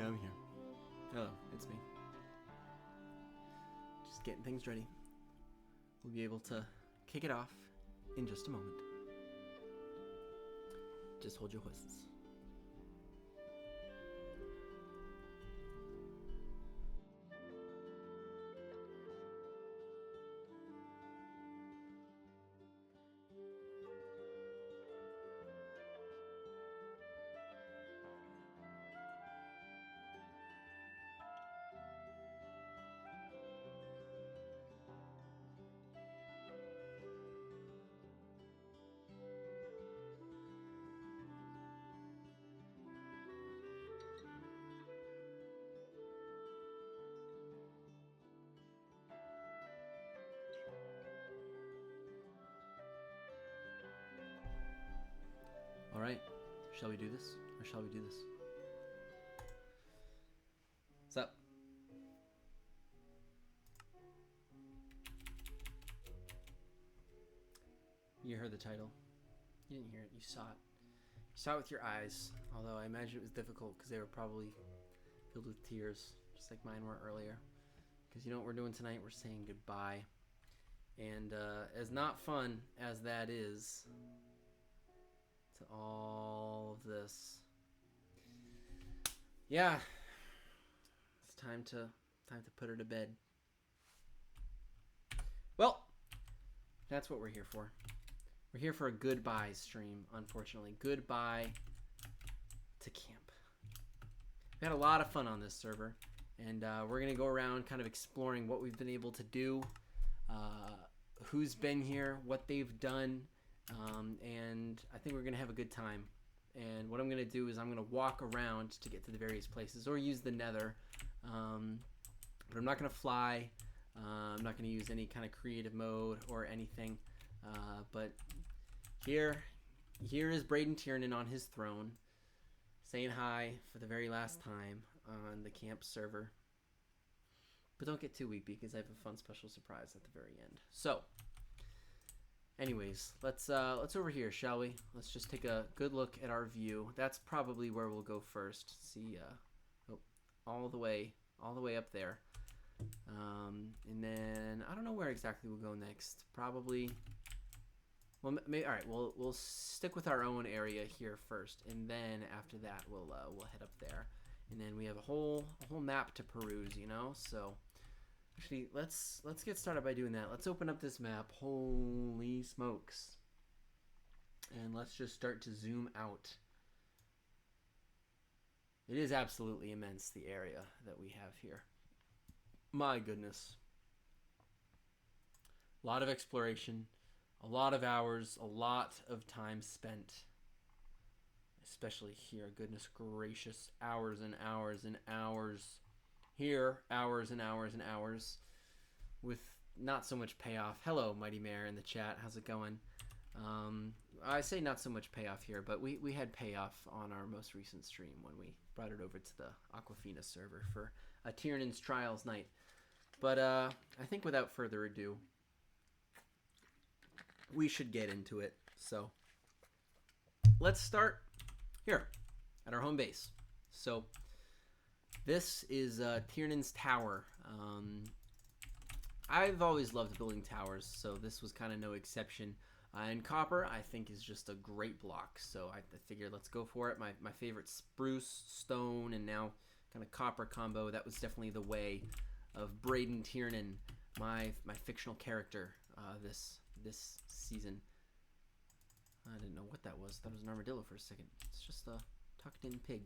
Yeah, I'm here. Hello, it's me. Just getting things ready. We'll be able to kick it off in just a moment. Just hold your horses. All right, shall we do this, or shall we do this? What's up? You heard the title. You didn't hear it, you saw it. You saw it with your eyes, although I imagine it was difficult because they were probably filled with tears, just like mine were earlier. Because you know what we're doing tonight? We're saying goodbye. And as not fun as that is, to all of this, yeah, it's time to put her to bed. Well, that's what we're here for. We're here for a goodbye stream, unfortunately. Goodbye to camp. We had a lot of fun on this server, and we're going to go around kind of exploring what we've been able to do, who's been here, what they've done, and I think we're going to have a good time. And what I'm going to do is I'm going to walk around to get to the various places, or use the nether, but I'm not going to fly. I'm not going to use any kind of creative mode or anything. But here is Braden Tiernan on his throne, saying hi for the very last time on the camp server. But don't get too weepy because I have a fun special surprise at the very end. So, anyways, let's over here, shall we? Let's just take a good look at our view. That's probably where we'll go first. See, all the way up there. And then I don't know where exactly we'll go next. Probably. Well, maybe, all right. We'll stick with our own area here first, and then after that we'll head up there, and then we have a whole map to peruse, you know. So actually, let's get started by doing that. Let's open up this map. Holy smokes! And let's just start to zoom out. It is absolutely immense, the area that we have here. My goodness. A lot of exploration, a lot of hours, a lot of time spent. Especially here, goodness gracious, hours and hours and hours. Here, hours and hours and hours with not so much payoff. Hello, Mighty Mare in the chat. How's it going? I say not so much payoff here, but we had payoff on our most recent stream when we brought it over to the Aquafina server for a Tiernan's Trials night. But I think without further ado, we should get into it. So let's start here at our home base. So this is Tiernan's Tower. I've always loved building towers, so this was kind of no exception. And copper, I think, is just a great block. So I figured let's go for it. My favorite spruce, stone, and now kind of copper combo. That was definitely the way of Braden Tiernan, my fictional character this season. I didn't know what that was. I thought it was an armadillo for a second. It's just a tucked-in pig.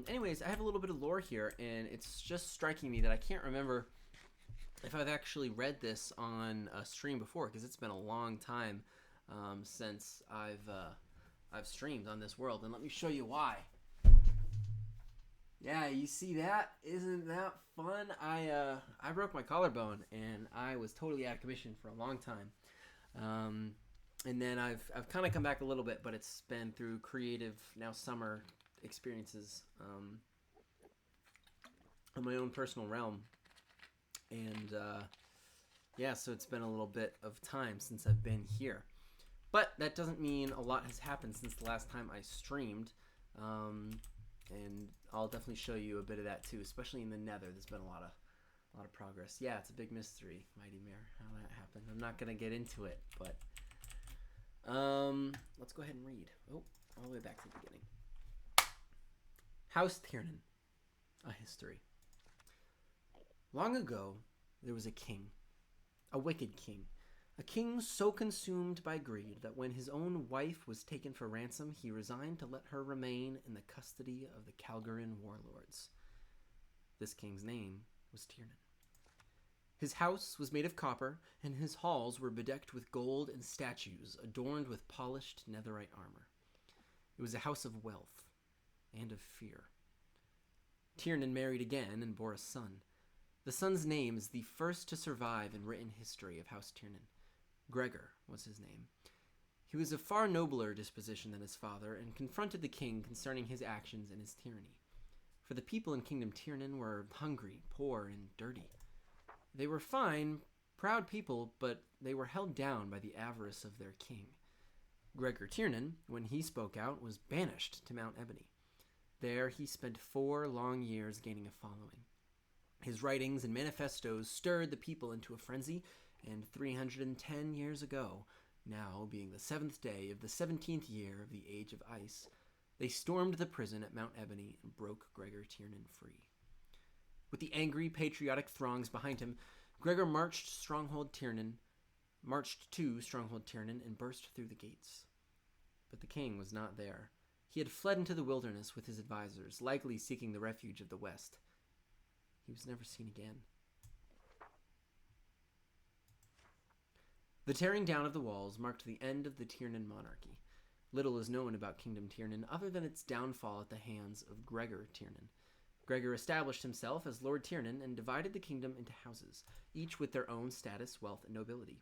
Anyways, I have a little bit of lore here, and it's just striking me that I can't remember if I've actually read this on a stream before, because it's been a long time since I've streamed on this world. And let me show you why. Yeah, you see that? Isn't that fun? I broke my collarbone, and I was totally out of commission for a long time. And then I've kind of come back a little bit, but it's been through creative, now summer experiences in my own personal realm. And yeah, so it's been a little bit of time since I've been here. But that doesn't mean a lot has happened since the last time I streamed. and I'll definitely show you a bit of that too, especially in the Nether. There's been a lot of progress. Yeah, it's a big mystery, Mighty Mare, how that happened. I'm not gonna get into it, but let's go ahead and read. Oh, all the way back to the beginning. House Tiernan, a history. Long ago, there was a king, a wicked king. A king so consumed by greed that when his own wife was taken for ransom, he resigned to let her remain in the custody of the Calgaran warlords. This king's name was Tiernan. His house was made of copper, and his halls were bedecked with gold and statues adorned with polished netherite armor. It was a house of wealth and of fear. Tiernan married again and bore a son. The son's name is the first to survive in written history of House Tiernan. Gregor was his name. He was of far nobler disposition than his father, and confronted the king concerning his actions and his tyranny. For the people in Kingdom Tiernan were hungry, poor, and dirty. They were fine, proud people, but they were held down by the avarice of their king. Gregor Tiernan, when he spoke out, was banished to Mount Ebony. There he spent 4 long years gaining a following. His writings and manifestos stirred the people into a frenzy, and 310 years ago, now being the 7th day of the 17th year of the Age of Ice, they stormed the prison at Mount Ebony and broke Gregor Tiernan free. With the angry, patriotic throngs behind him, Gregor marched to Stronghold Tiernan and burst through the gates. But the king was not there. He had fled into the wilderness with his advisors, likely seeking the refuge of the west. He was never seen again. The tearing down of the walls marked the end of the Tiernan monarchy. Little is known about Kingdom Tiernan other than its downfall at the hands of Gregor Tiernan. Gregor established himself as Lord Tiernan and divided the kingdom into houses, each with their own status, wealth, and nobility.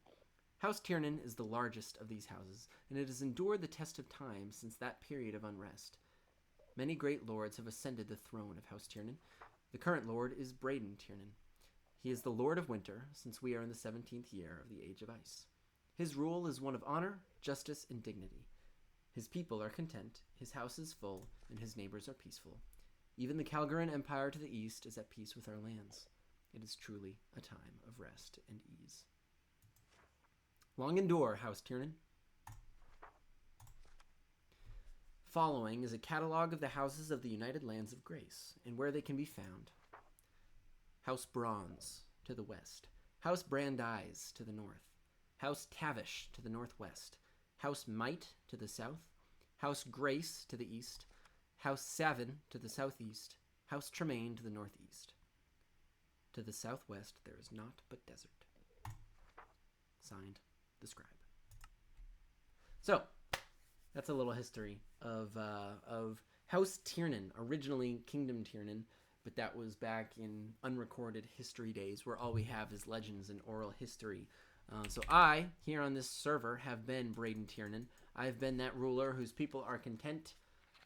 House Tiernan is the largest of these houses, and it has endured the test of time since that period of unrest. Many great lords have ascended the throne of House Tiernan. The current lord is Braden Tiernan. He is the Lord of Winter, since we are in the 17th year of the Age of Ice. His rule is one of honor, justice, and dignity. His people are content, his house is full, and his neighbors are peaceful. Even the Calgaran Empire to the east is at peace with our lands. It is truly a time of rest and ease. Long endure, House Tiernan. Following is a catalog of the houses of the United Lands of Grace and where they can be found. House Bronze to the west. House Brandeis to the north. House Tavish to the northwest. House Might to the south. House Grace to the east. House Savin to the southeast. House Tremaine to the northeast. To the southwest there is naught but desert. Signed, the scribe. So, that's a little history of House Tiernan, originally Kingdom Tiernan, but that was back in unrecorded history days where all we have is legends and oral history. So I, here on this server, have been Braden Tiernan. I've been that ruler whose people are content.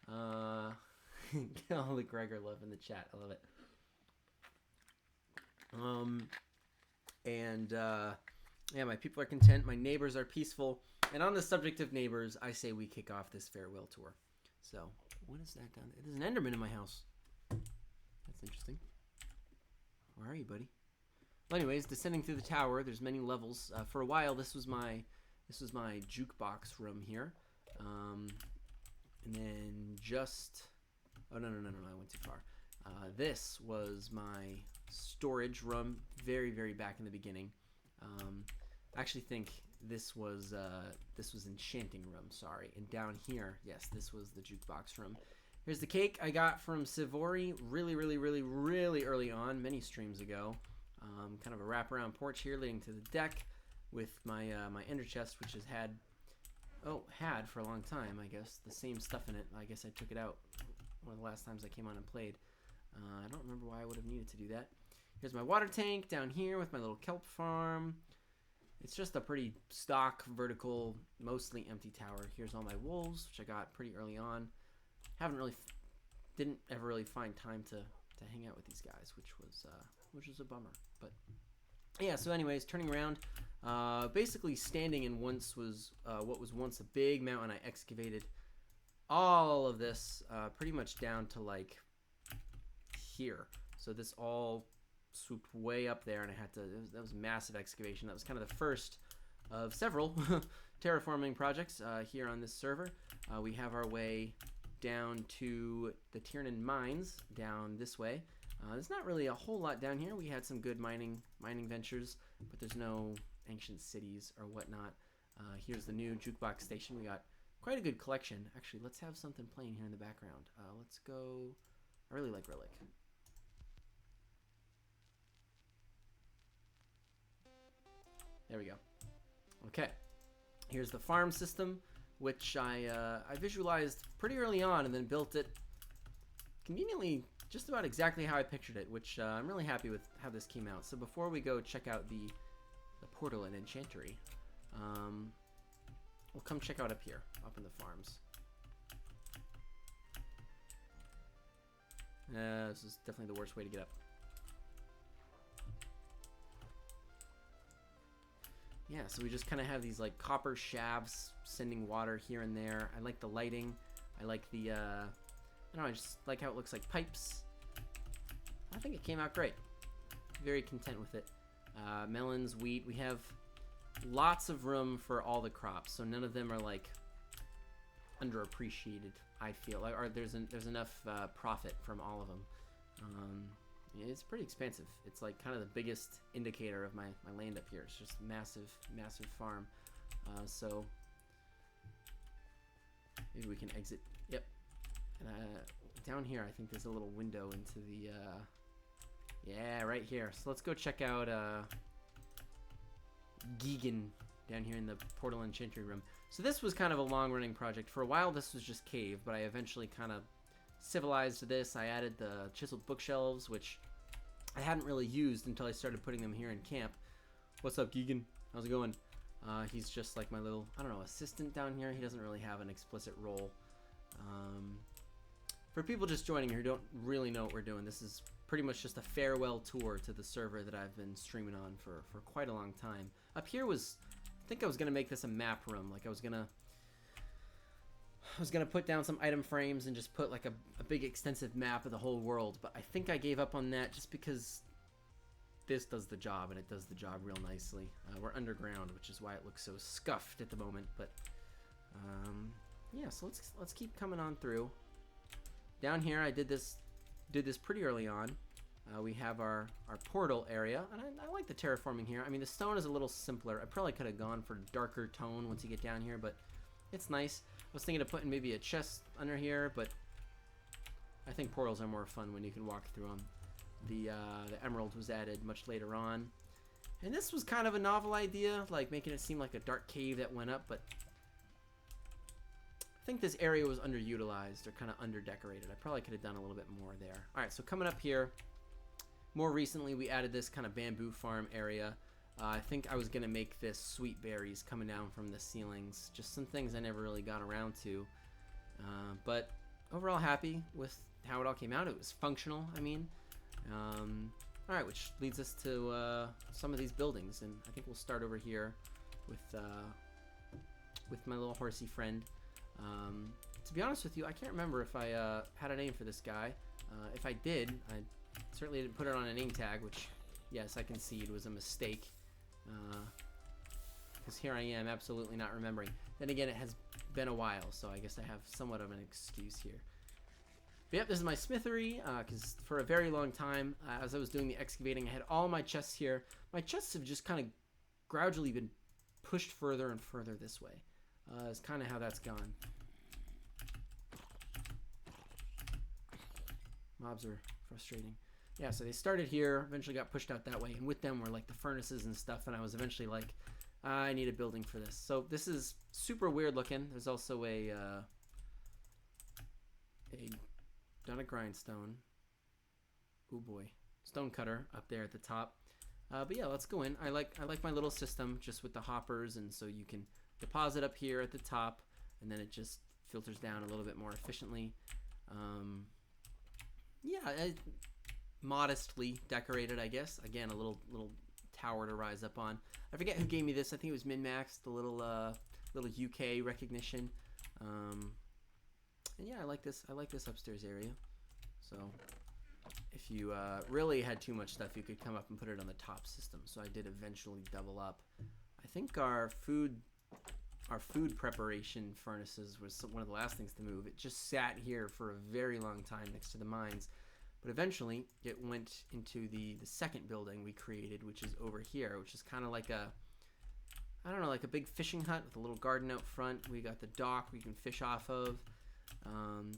Get all the Gregor love in the chat. I love it. Yeah, my people are content. My neighbors are peaceful. And on the subject of neighbors, I say we kick off this farewell tour. So, what is that down there? There's an Enderman in my house. That's interesting. Where are you, buddy? Well, anyways, descending through the tower, there's many levels. For a while, this was my jukebox room here. And then just... Oh, no, I went too far. This was my storage room very, very back in the beginning. I actually think this was enchanting room, sorry. And down here, yes, this was the jukebox room. Here's the cake I got from Sivori really, really, really, really early on, many streams ago. Kind of a wraparound porch here leading to the deck with my my ender chest, which has had for a long time, I guess, the same stuff in it. I guess I took it out one of the last times I came on and played. I don't remember why I would have needed to do that. Here's my water tank down here with my little kelp farm. It's just a pretty stock, vertical, mostly empty tower. Here's all my wolves, which I got pretty early on. Didn't ever really find time to hang out with these guys, which was a bummer. But yeah, so anyways, turning around, basically standing in what was once a big mountain I excavated all of this pretty much down to like here. So this all swooped way up there, and I had to. That was massive excavation. That was kind of the first of several terraforming projects here on this server. We have our way down to the Tiernan mines down this way. There's not really a whole lot down here. We had some good mining ventures, but there's no ancient cities or whatnot. Here's the new jukebox station. We got quite a good collection. Actually, let's have something playing here in the background. Let's go. I really like Relic. There we go. Okay. Here's the farm system, which I visualized pretty early on and then built it conveniently just about exactly how I pictured it, which I'm really happy with how this came out. So before we go check out the portal and enchantery, we'll come check out up here, up in the farms. This is definitely the worst way to get up. Yeah, so we just kind of have these like copper shafts sending water here and there. I like the lighting. I like the, I don't know, I just like how it looks like pipes. I think it came out great. Very content with it. Melons, wheat. We have lots of room for all the crops, so none of them are like underappreciated, I feel. Or there's enough profit from all of them. It's pretty expansive. It's like kind of the biggest indicator of my land up here. It's just massive farm. So maybe we can exit. Yep. And down here, I think there's a little window into the. Yeah, right here. So let's go check out Geegan down here in the portal and enchantery room. So this was kind of a long-running project. For a while, this was just cave, but I eventually kind of civilized this. I added the chiseled bookshelves, which I hadn't really used until I started putting them here in camp. What's up, Geegan? How's it going? He's just like my little, I don't know, assistant down here. He doesn't really have an explicit role. For people just joining here who don't really know what we're doing, this is pretty much just a farewell tour to the server that I've been streaming on for quite a long time. Up here was, I think I was going to make this a map room. Like I was gonna put down some item frames and just put like a big extensive map of the whole world, but I think I gave up on that just because this does the job, and it does the job real nicely. We're underground, which is why it looks so scuffed at the moment, but yeah, so let's keep coming on through. Down here, I did this pretty early on. We have our portal area, and I like the terraforming here. I mean, the stone is a little simpler. I probably could have gone for darker tone once you get down here, but it's nice. I was thinking of putting maybe a chest under here, but I think portals are more fun when you can walk through them. The emerald was added much later on. And this was kind of a novel idea, like making it seem like a dark cave that went up, but I think this area was underutilized or kind of underdecorated. I probably could have done a little bit more there. All right, so coming up here, more recently we added this kind of bamboo farm area. I think I was going to make this sweet berries coming down from the ceilings. Just some things I never really got around to. But overall happy with how it all came out. It was functional, I mean. Alright, which leads us to some of these buildings. And I think we'll start over here with my little horsey friend. To be honest with you, I can't remember if I had a name for this guy. If I did, I certainly didn't put it on a name tag, which, yes, I concede was a mistake. Because here I am absolutely not remembering. Then again, it has been a while, so I guess I have somewhat of an excuse here. But yep, this is my smithery, because for a very long time, as I was doing the excavating, I had all my chests here. My chests have just kind of gradually been pushed further and further this way. Is kind of how that's gone. Mobs are frustrating. Yeah, so they started here, eventually got pushed out that way, and with them were like the furnaces and stuff, and I was eventually like, I need a building for this. So this is super weird looking. There's also a not a grindstone. Oh boy, stone cutter up there at the top. But yeah, let's go in. I like my little system just with the hoppers, and so you can deposit up here at the top, and then it just filters down a little bit more efficiently. Yeah, modestly decorated, I guess. Again, a little tower to rise up on. I forget who gave me this. I think it was MinMax, the little UK recognition. And yeah, I like this upstairs area. So if you really had too much stuff, you could come up and put it on the top system. So I did eventually double up. I think our food preparation furnaces was one of the last things to move. It just sat here for a very long time next to the mines. But eventually, it went into the second building we created, which is over here, which is kind of like a, I don't know, like a big fishing hut with a little garden out front. We got the dock we can fish off of.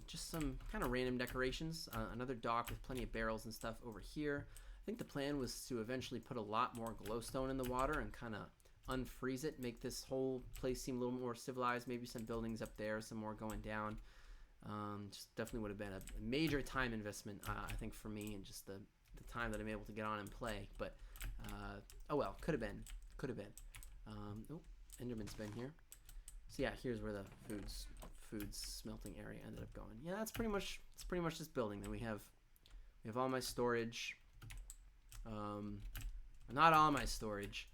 Just some kind of random decorations. Another dock with plenty of barrels and stuff over here. I think the plan was to eventually put a lot more glowstone in the water and kind of unfreeze it, make this whole place seem a little more civilized. Maybe some buildings up there, some more going down. Just definitely would have been a major time investment, I think, for me, and just the time that I'm able to get on and play. But oh well, could have been. Oh, Enderman's been here. So yeah, here's where the foods smelting area ended up going. Yeah, it's pretty much this building. Then we have all my storage. Not all my storage.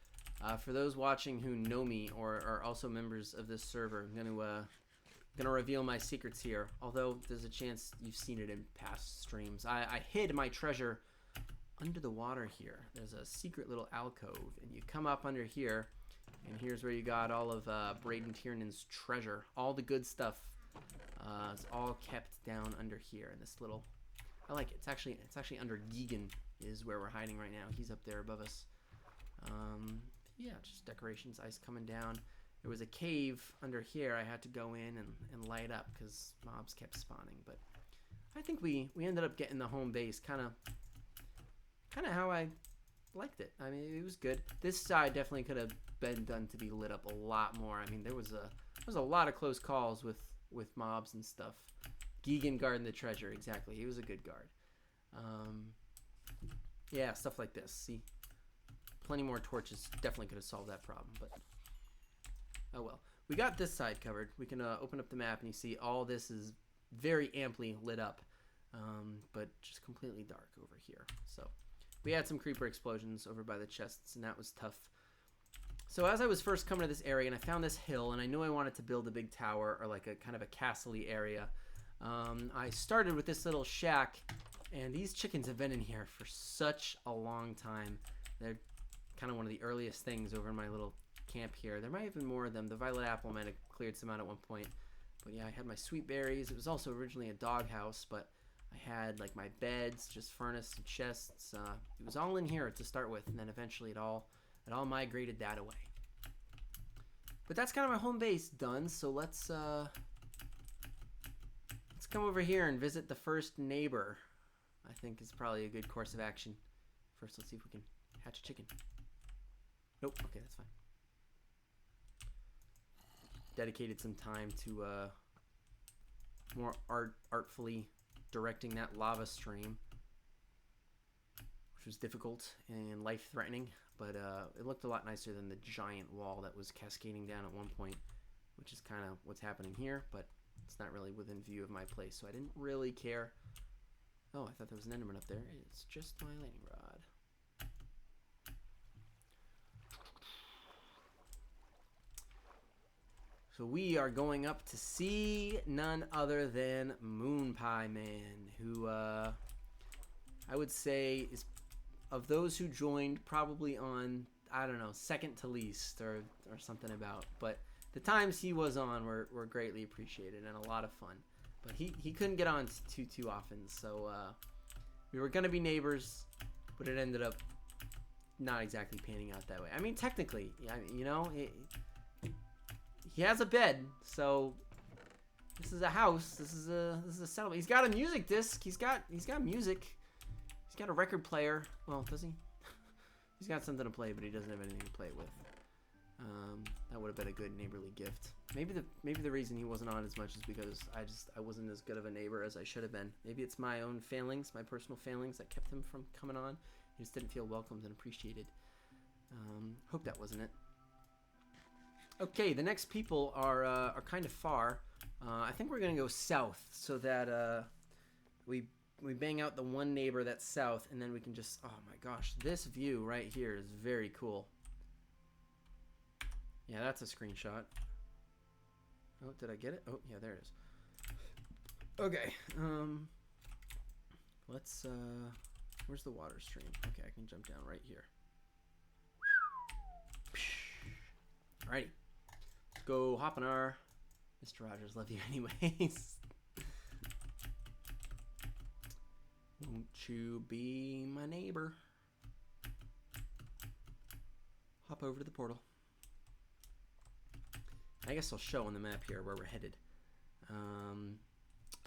For those watching who know me or are also members of this server, I'm gonna reveal my secrets here. Although there's a chance you've seen it in past streams. I hid my treasure under the water here. There's a secret little alcove, and you come up under here, and here's where you got all of Braden Tiernan's treasure. All the good stuff is all kept down under here in this little. I like it. It's actually under Geegan is where we're hiding right now. He's up there above us. Yeah, just decorations, ice coming down. There was a cave under here I had to go in and light up because mobs kept spawning. But I think we ended up getting the home base kind of how I liked it. I mean, it was good. This side definitely could have been done to be lit up a lot more. I mean, there was a lot of close calls with mobs and stuff. Geegan guarding the treasure, exactly. He was a good guard. Yeah, stuff like this. See, plenty more torches definitely could have solved that problem, but oh well. We got this side covered. We can open up the map and you see all this is very amply lit up, but just completely dark over here. So we had some creeper explosions over by the chests, and that was tough. So as I was first coming to this area, and I found this hill, and I knew I wanted to build a big tower or like a kind of a castle-y area, I started with this little shack, and these chickens have been in here for such a long time. They're kind of one of the earliest things over in my little camp here. There might have been more of them. The violet apple might have cleared some out at one point. But yeah, I had my sweet berries. It was also originally a dog house, but I had like my beds, just furnace and chests. It was all in here to start with, and then eventually it all migrated that away. But that's kind of my home base done. So let's come over here and visit the first neighbor. I think is probably a good course of action. First, let's see if we can hatch a chicken. Nope. Okay, that's fine. Dedicated some time to more artfully directing that lava stream, which was difficult and life-threatening, but it looked a lot nicer than the giant wall that was cascading down at one point, which is kind of what's happening here, but it's not really within view of my place, so I didn't really care. Oh, I thought there was an enderman up there. It's just my lightning rod. So we are going up to see none other than Moon Pie Man, who I would say is, of those who joined, probably on, I don't know, second to least or something about. But the times he was on were greatly appreciated and a lot of fun. But he couldn't get on too often, so we were going to be neighbors, but it ended up not exactly panning out that way. I mean, technically, you know, he has a bed, so this is a house. This is a settlement. He's got a music disc. He's got music. He's got a record player. Well, does he? He's got something to play, but he doesn't have anything to play it with. That would have been a good neighborly gift. Maybe the reason he wasn't on as much is because I wasn't as good of a neighbor as I should have been. Maybe it's my own failings, my personal failings, that kept him from coming on. He just didn't feel welcomed and appreciated. Hope that wasn't it. Okay, the next people are kind of far. I think we're gonna go south so that we bang out the one neighbor that's south, and then we can just, oh my gosh, this view right here is very cool. Yeah, that's a screenshot. Oh, did I get it? Oh, yeah, there it is. Okay. Let's where's the water stream? Okay, I can jump down right here. Alrighty. Let's go hop on our Mr. Rogers, love you anyways. Won't you be my neighbor? Hop over to the portal. I guess I'll show on the map here where we're headed.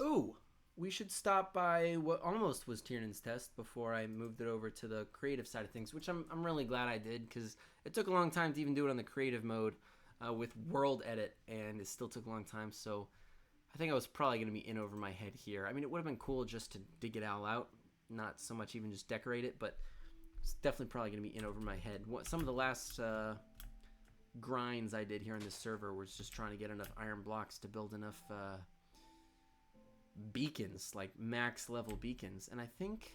Ooh, we should stop by what almost was Tiernan's test before I moved it over to the creative side of things, which I'm really glad I did, because it took a long time to even do it on the creative mode with world edit, and it still took a long time, so I think I was probably going to be in over my head here. I mean, it would have been cool just to dig it all out, not so much even just decorate it, but it's definitely probably going to be in over my head. Some of the last grinds I did here on this server was just trying to get enough iron blocks to build enough beacons, like max level beacons, and I think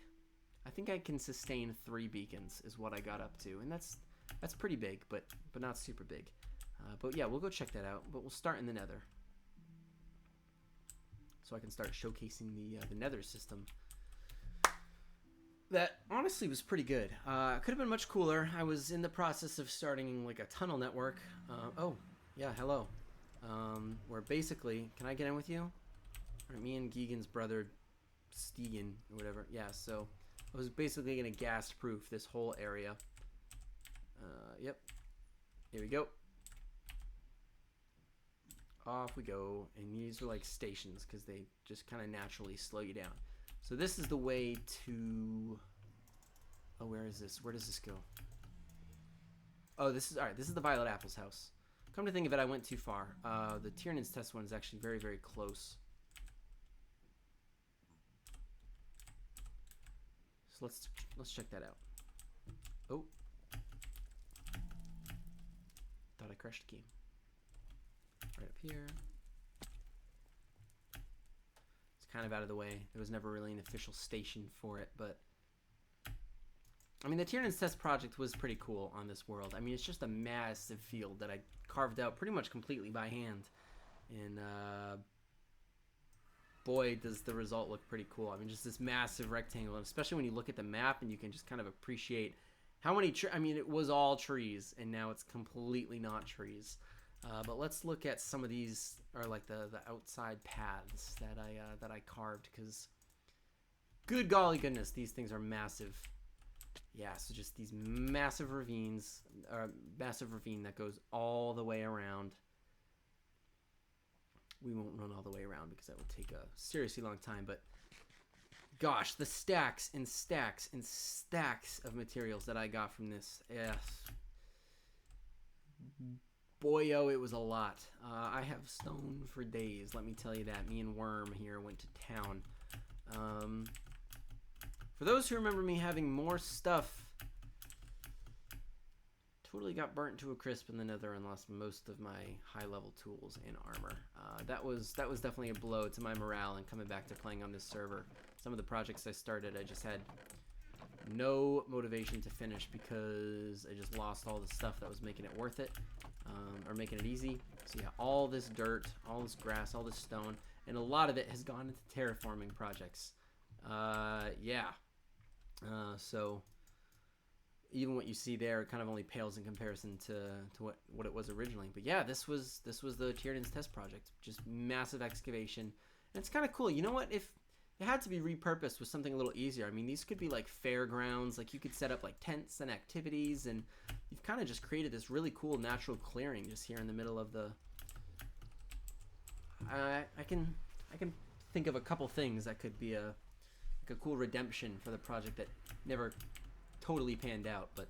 I can sustain 3 beacons is what I got up to, and that's pretty big, but not super big. But yeah, we'll go check that out, but we'll start in the nether so I can start showcasing the nether system. That honestly was pretty good. Could have been much cooler. I was in the process of starting like a tunnel network. Oh yeah, hello. Where basically, can I get in with you? Or me and Geegan's brother, Stegan, or whatever. Yeah, so I was basically going to gas-proof this whole area. Yep. Here we go. Off we go. And these are like stations because they just kind of naturally slow you down. So this is the way to... Oh, where is this? Where does this go? Oh, this is... Alright, this is the Violet Apple's house. Come to think of it, I went too far. The Tiernan's test one is actually very, very close. So let's check that out. Oh. Thought I crashed the game. Right up here. It's kind of out of the way. There was never really an official station for it, but I mean, the Tiernan's test project was pretty cool on this world. I mean, it's just a massive field that I carved out pretty much completely by hand, and boy, does the result look pretty cool. I mean, just this massive rectangle, and especially when you look at the map and you can just kind of appreciate how many I mean, it was all trees, and now it's completely not trees. But let's look at some of these, or like the outside paths that I carved, because good golly goodness, these things are massive. Yeah, so just these massive ravines, massive ravine that goes all the way around. We won't run all the way around because that would take a seriously long time, but gosh, the stacks and stacks and stacks of materials that I got from this. Yes. Boy, oh, it was a lot. I have stone for days, let me tell you that. Me and Worm here went to town. For those who remember me having more stuff, totally got burnt to a crisp in the nether and lost most of my high-level tools and armor. That was definitely a blow to my morale and coming back to playing on this server. Some of the projects I started, I just had no motivation to finish because I just lost all the stuff that was making it worth it, or making it easy. So yeah, all this dirt, all this grass, all this stone, and a lot of it has gone into terraforming projects. Yeah. So even what you see there kind of only pales in comparison to what it was originally. But yeah, this was the Tiernan's test project. Just massive excavation. And it's kind of cool. You know what? If it had to be repurposed with something a little easier, I mean, these could be like fairgrounds. Like you could set up like tents and activities, and you've kind of just created this really cool natural clearing just here in the middle of the... I can think of a couple things that could be a cool redemption for the project that never totally panned out, but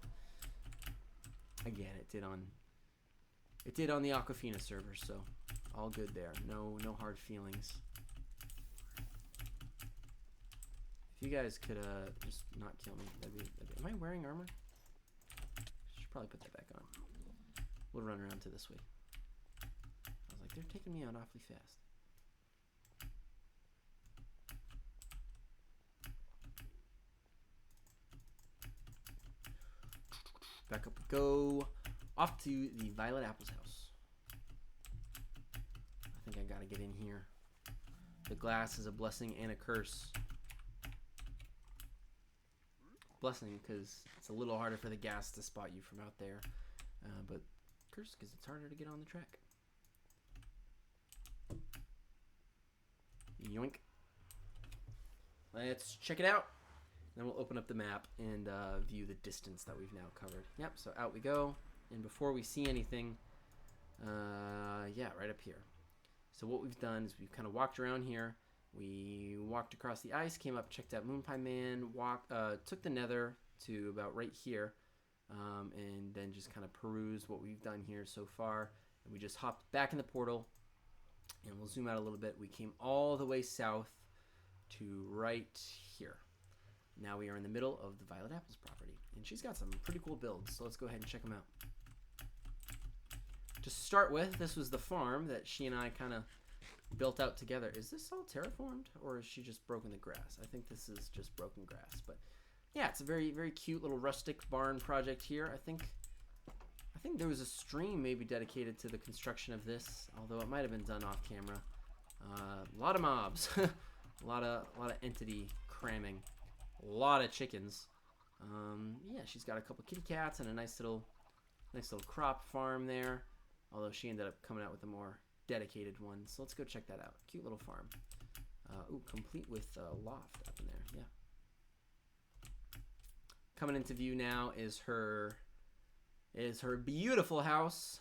again, it did on the Aquafina server, so all good there. No hard feelings. If you guys could just not kill me, that'd be am I wearing armor? Should probably put that back on. We'll run around to this way. I was like, they're taking me out awfully fast. Back up we go. Off to the Violet Apple's house. I think I gotta get in here The glass is a blessing and a curse. Blessing because it's a little harder for the gas to spot you from out there, but curse because it's harder to get on the track. Yoink. Let's check it out. Then we'll open up the map and view the distance that we've now covered. Yep, so out we go. And before we see anything, yeah, right up here. So what we've done is we've kind of walked around here. We walked across the ice, came up, checked out Moonpie Man, took the nether to about right here, and then just kind of perused what we've done here so far. And we just hopped back in the portal, and we'll zoom out a little bit. We came all the way south to right here. Now we are in the middle of the Violet Apples property, and she's got some pretty cool builds, so let's go ahead and check them out. To start with, this was the farm that she and I kind of built out together. Is this all terraformed, or is she just broken the grass? I think this is just broken grass, but yeah, it's a very, very cute little rustic barn project here. I think there was a stream maybe dedicated to the construction of this, although it might have been done off camera. A lot of mobs, a lot of entity cramming, a lot of chickens. Yeah, she's got a couple kitty cats and a nice little crop farm there. Although she ended up coming out with a more dedicated one, so let's go check that out. Cute little farm. Ooh, complete with a loft up in there. Yeah. Coming into view now is her beautiful house.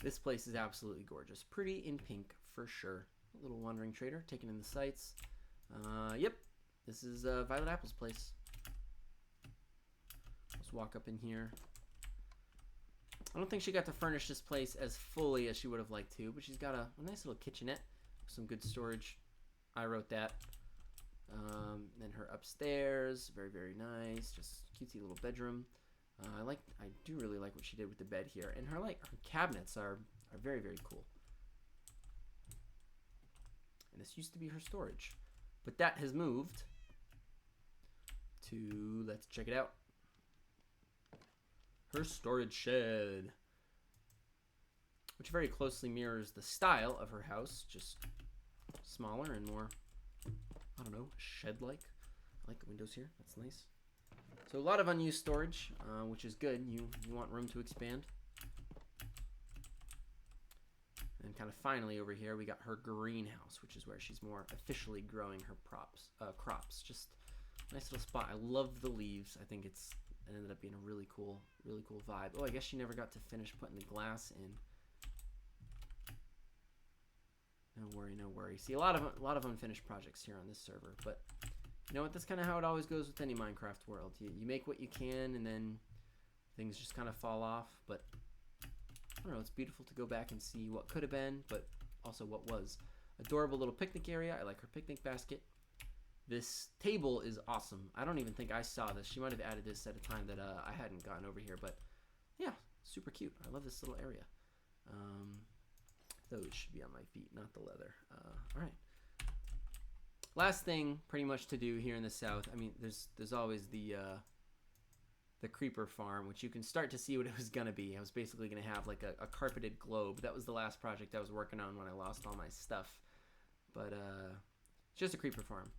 This place is absolutely gorgeous. Pretty in pink for sure. A little wandering trader taking in the sights. Yep, this is Violet Apple's place. Let's walk up in here. I don't think she got to furnish this place as fully as she would have liked to, but she's got a nice little kitchenette with some good storage. I wrote that. Then her upstairs, very, very nice, just cutesy little bedroom. I do really like what she did with the bed here, and her cabinets are very, very cool. And this used to be her storage, but that has moved to, let's check it out, her storage shed, which very closely mirrors the style of her house, just smaller and more, I don't know, shed-like. I like the windows here. That's nice. So a lot of unused storage, which is good. You want room to expand. And kind of finally over here, we got her greenhouse, which is where she's more officially growing her crops. Just a nice little spot. I love the leaves. I think it ended up being a really cool vibe. Oh, I guess she never got to finish putting the glass in. No worry, no worry. See, a lot of unfinished projects here on this server, but you know what? That's kind of how it always goes with any Minecraft world. You make what you can, and then things just kind of fall off. But I don't know. It's beautiful to go back and see what could have been, but also what was. Adorable little picnic area. I like her picnic basket. This table is awesome. I don't even think I saw this. She might have added this at a time that I hadn't gotten over here, but yeah, super cute. I love this little area. Those should be on my feet, not the leather. All right. Last thing pretty much to do here in the south. I mean, there's always the creeper farm, which you can start to see what it was going to be. I was basically going to have like a carpeted globe. That was the last project I was working on when I lost all my stuff. But it's just a creeper farm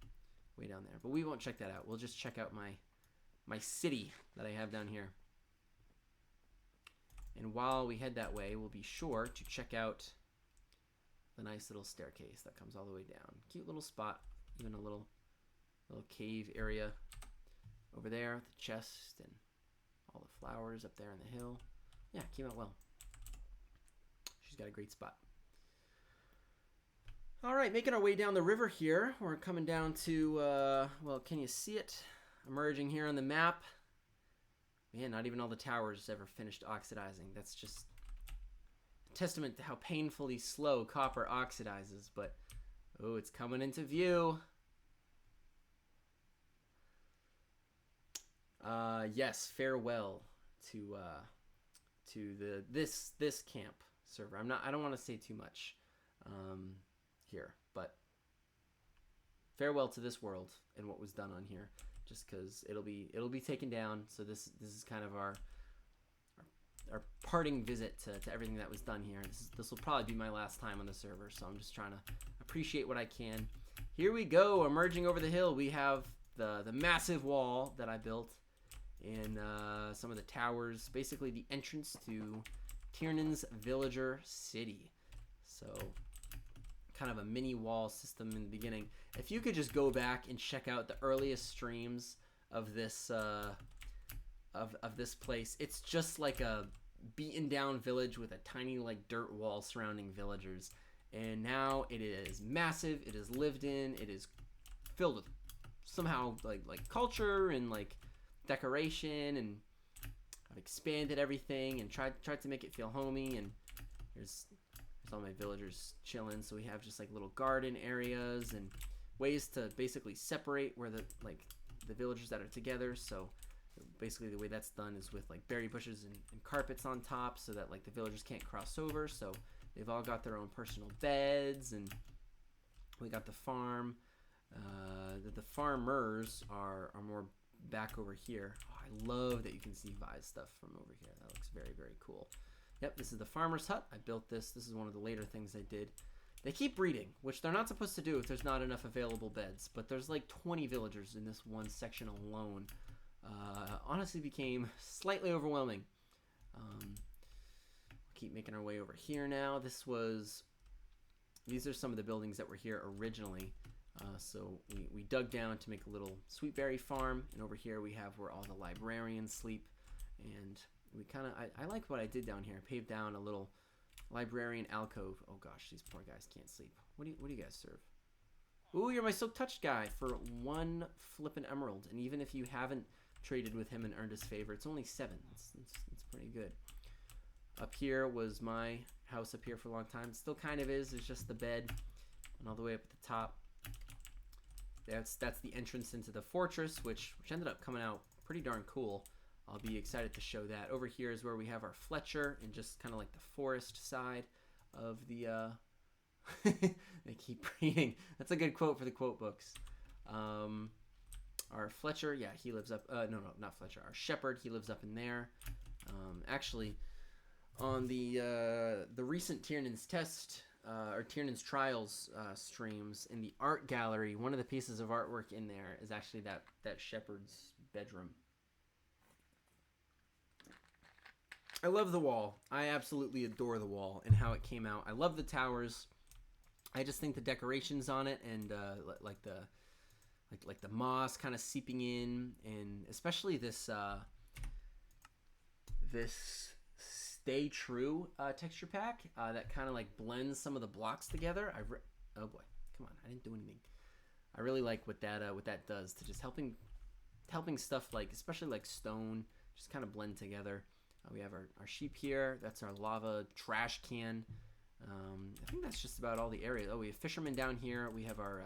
way down there. But we won't check that out. We'll just check out my city that I have down here. And while we head that way, we'll be sure to check out the nice little staircase that comes all the way down. Cute little spot, even a little cave area over there, the chest and all the flowers up there on the hill. Yeah, came out well. She's got a great spot. All right, making our way down the river here. We're coming down to, well, can you see it? Emerging here on the map. Man, not even all the towers ever finished oxidizing. That's just testament to how painfully slow copper oxidizes, but oh, it's coming into view. Yes, farewell to this camp server. I don't want to say too much here, but farewell to this world and what was done on here, just because it'll be taken down. So this is kind of our our parting visit to everything that was done here. This will probably be my last time on the server, so I'm just trying to appreciate what I can. Here we go, emerging over the hill. We have the massive wall that I built, and some of the towers, basically the entrance to Tiernan's villager city. So kind of a mini wall system in the beginning. If you could just go back and check out the earliest streams of this of this place, it's just like a beaten down village with a tiny like dirt wall surrounding villagers. And now it is massive, it is lived in, it is filled with somehow like culture and like decoration, and I've expanded everything and tried to make it feel homey. And here's all my villagers chilling. So we have just like little garden areas and ways to basically separate where the villagers that are together. So basically the way that's done is with like berry bushes and carpets on top, so that like the villagers can't cross over. So they've all got their own personal beds, and we got the farm. The farmers are more back over here. Oh, I love that you can see Vi's stuff from over here. That looks very, very cool. Yep, this is the farmer's hut. I built this. This is one of the later things I did. They keep breeding, which they're not supposed to do if there's not enough available beds. But there's like 20 villagers in this one section alone. Honestly became slightly overwhelming. Keep making our way over here now. These are some of the buildings that were here originally. So we dug down to make a little sweet berry farm, and over here we have where all the librarians sleep. And we I like what I did down here. I paved down a little librarian alcove. Oh gosh, these poor guys can't sleep. What do you guys serve? Ooh, you're my Silk Touch guy for 1 flippin' emerald. And even if you haven't traded with him and earned his favor, it's only 7. It's pretty good. Up here was my house up here for a long time. It still kind of is. It's just the bed, and all the way up at the top, that's the entrance into the fortress, which ended up coming out pretty darn cool. I'll be excited to show that. Over here is where we have our Fletcher, and just kind of like the forest side of the they keep reading. That's a good quote for the quote books. Our Fletcher, yeah, he lives up no, not Fletcher, our Shepherd, he lives up in there. Actually, on the recent Tiernan's Test or Tiernan's Trials streams, in the art gallery, one of the pieces of artwork in there is actually that Shepherd's bedroom. I love the wall. I absolutely adore the wall and how it came out. I love the towers. I just think the decorations on it, and like the moss kind of seeping in, and especially this this Stay True texture pack that kind of like blends some of the blocks together. Oh boy, come on! I didn't do anything. I really like what that does to just helping stuff like, especially like stone, just kind of blend together. We have our sheep here. That's our lava trash can. I think that's just about all the areas. Oh, we have fishermen down here. We have our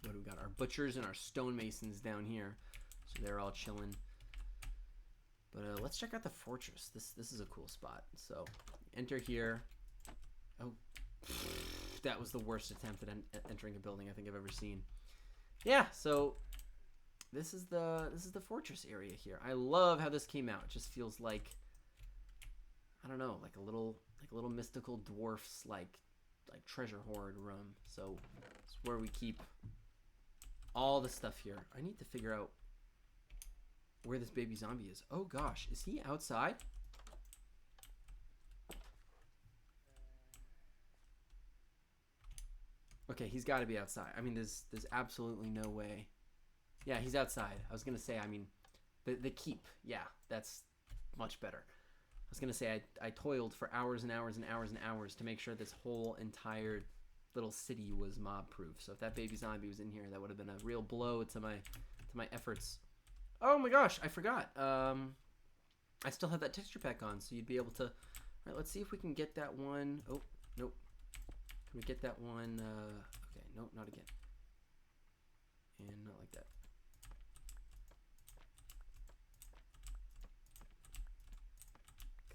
what do we got? Our butchers and our stonemasons down here. So they're all chilling. But let's check out the fortress. This is a cool spot. So enter here. Oh, that was the worst attempt at entering a building I think I've ever seen. Yeah. So this is the fortress area here. I love how this came out. It just feels like, I don't know, like a little mystical dwarfs like treasure hoard room. So it's where we keep all the stuff here. I need to figure out where this baby zombie is. Oh gosh, is he outside? Okay, he's got to be outside. I mean, there's absolutely no way. Yeah, he's outside. I was gonna say, I mean, the keep. Yeah, that's much better. I was gonna say I toiled for hours and hours and hours and hours to make sure this whole entire little city was mob proof. So if that baby zombie was in here, that would have been a real blow to my efforts. Oh my gosh, I forgot. I still have that texture pack on, so you'd be able to. All right, let's see if we can get that one. Oh, nope. Can we get that one? Okay, nope, not again. And not like that.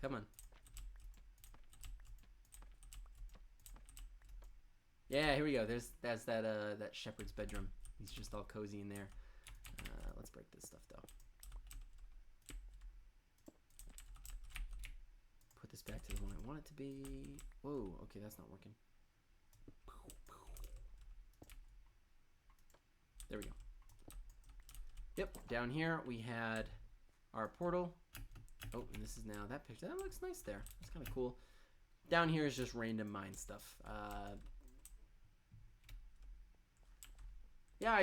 Come on. Yeah, here we go. That's that shepherd's bedroom. He's just all cozy in there. Let's break this stuff though. back to the one I want it to be. Whoa, okay, that's not working. There we go. Yep, down here we had our portal. Oh, and this is now that picture. That looks nice there. That's kind of cool. Down here is just random mine stuff. Yeah,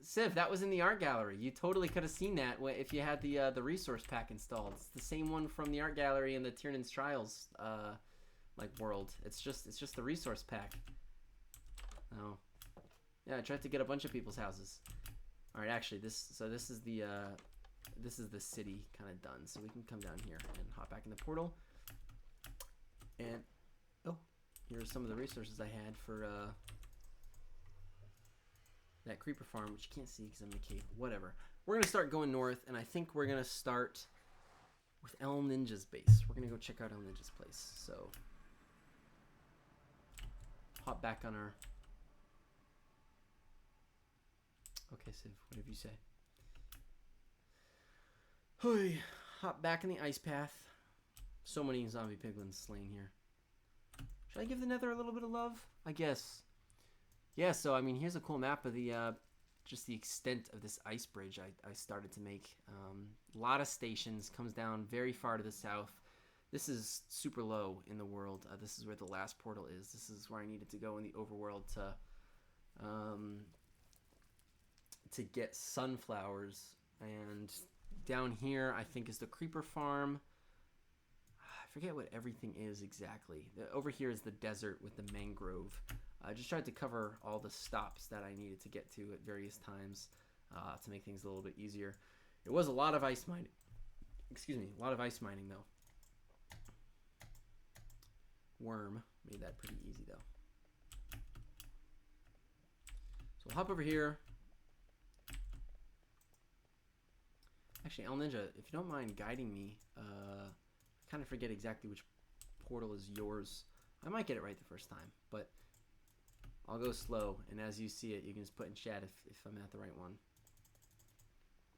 Civ, that was in the art gallery. You totally could have seen that if you had the resource pack installed. It's the same one from the art gallery in the Tiernan's Trials like world. It's just the resource pack. Oh, yeah. I tried to get a bunch of people's houses. All right, actually, this is the city kind of done. So we can come down here and hop back in the portal. And oh, here's some of the resources I had for that creeper farm, which you can't see because I'm in a cave. Whatever. We're gonna start going north, and I think we're gonna start with El Ninja's base. We're gonna go check out El Ninja's place. So hop back on our. Okay, Civ, whatever you say. Hoi, hop back in the ice path. So many zombie piglins slain here. Should I give the Nether a little bit of love? I guess. Yeah, so I mean, here's a cool map of the just the extent of this ice bridge I started to make. A lot of stations, comes down very far to the south. This is super low in the world. This is where the last portal is. This is where I needed to go in the overworld to get sunflowers. And down here, I think, is the creeper farm. I forget what everything is exactly. Over here is the desert with the mangrove. I just tried to cover all the stops that I needed to get to at various times to make things a little bit easier. It was a lot of ice mining. Excuse me, a lot of ice mining though. Worm made that pretty easy though. So we'll hop over here. Actually, El Ninja, if you don't mind guiding me, I kind of forget exactly which portal is yours. I might get it right the first time, but I'll go slow, and as you see it, you can just put in chat if I'm at the right one.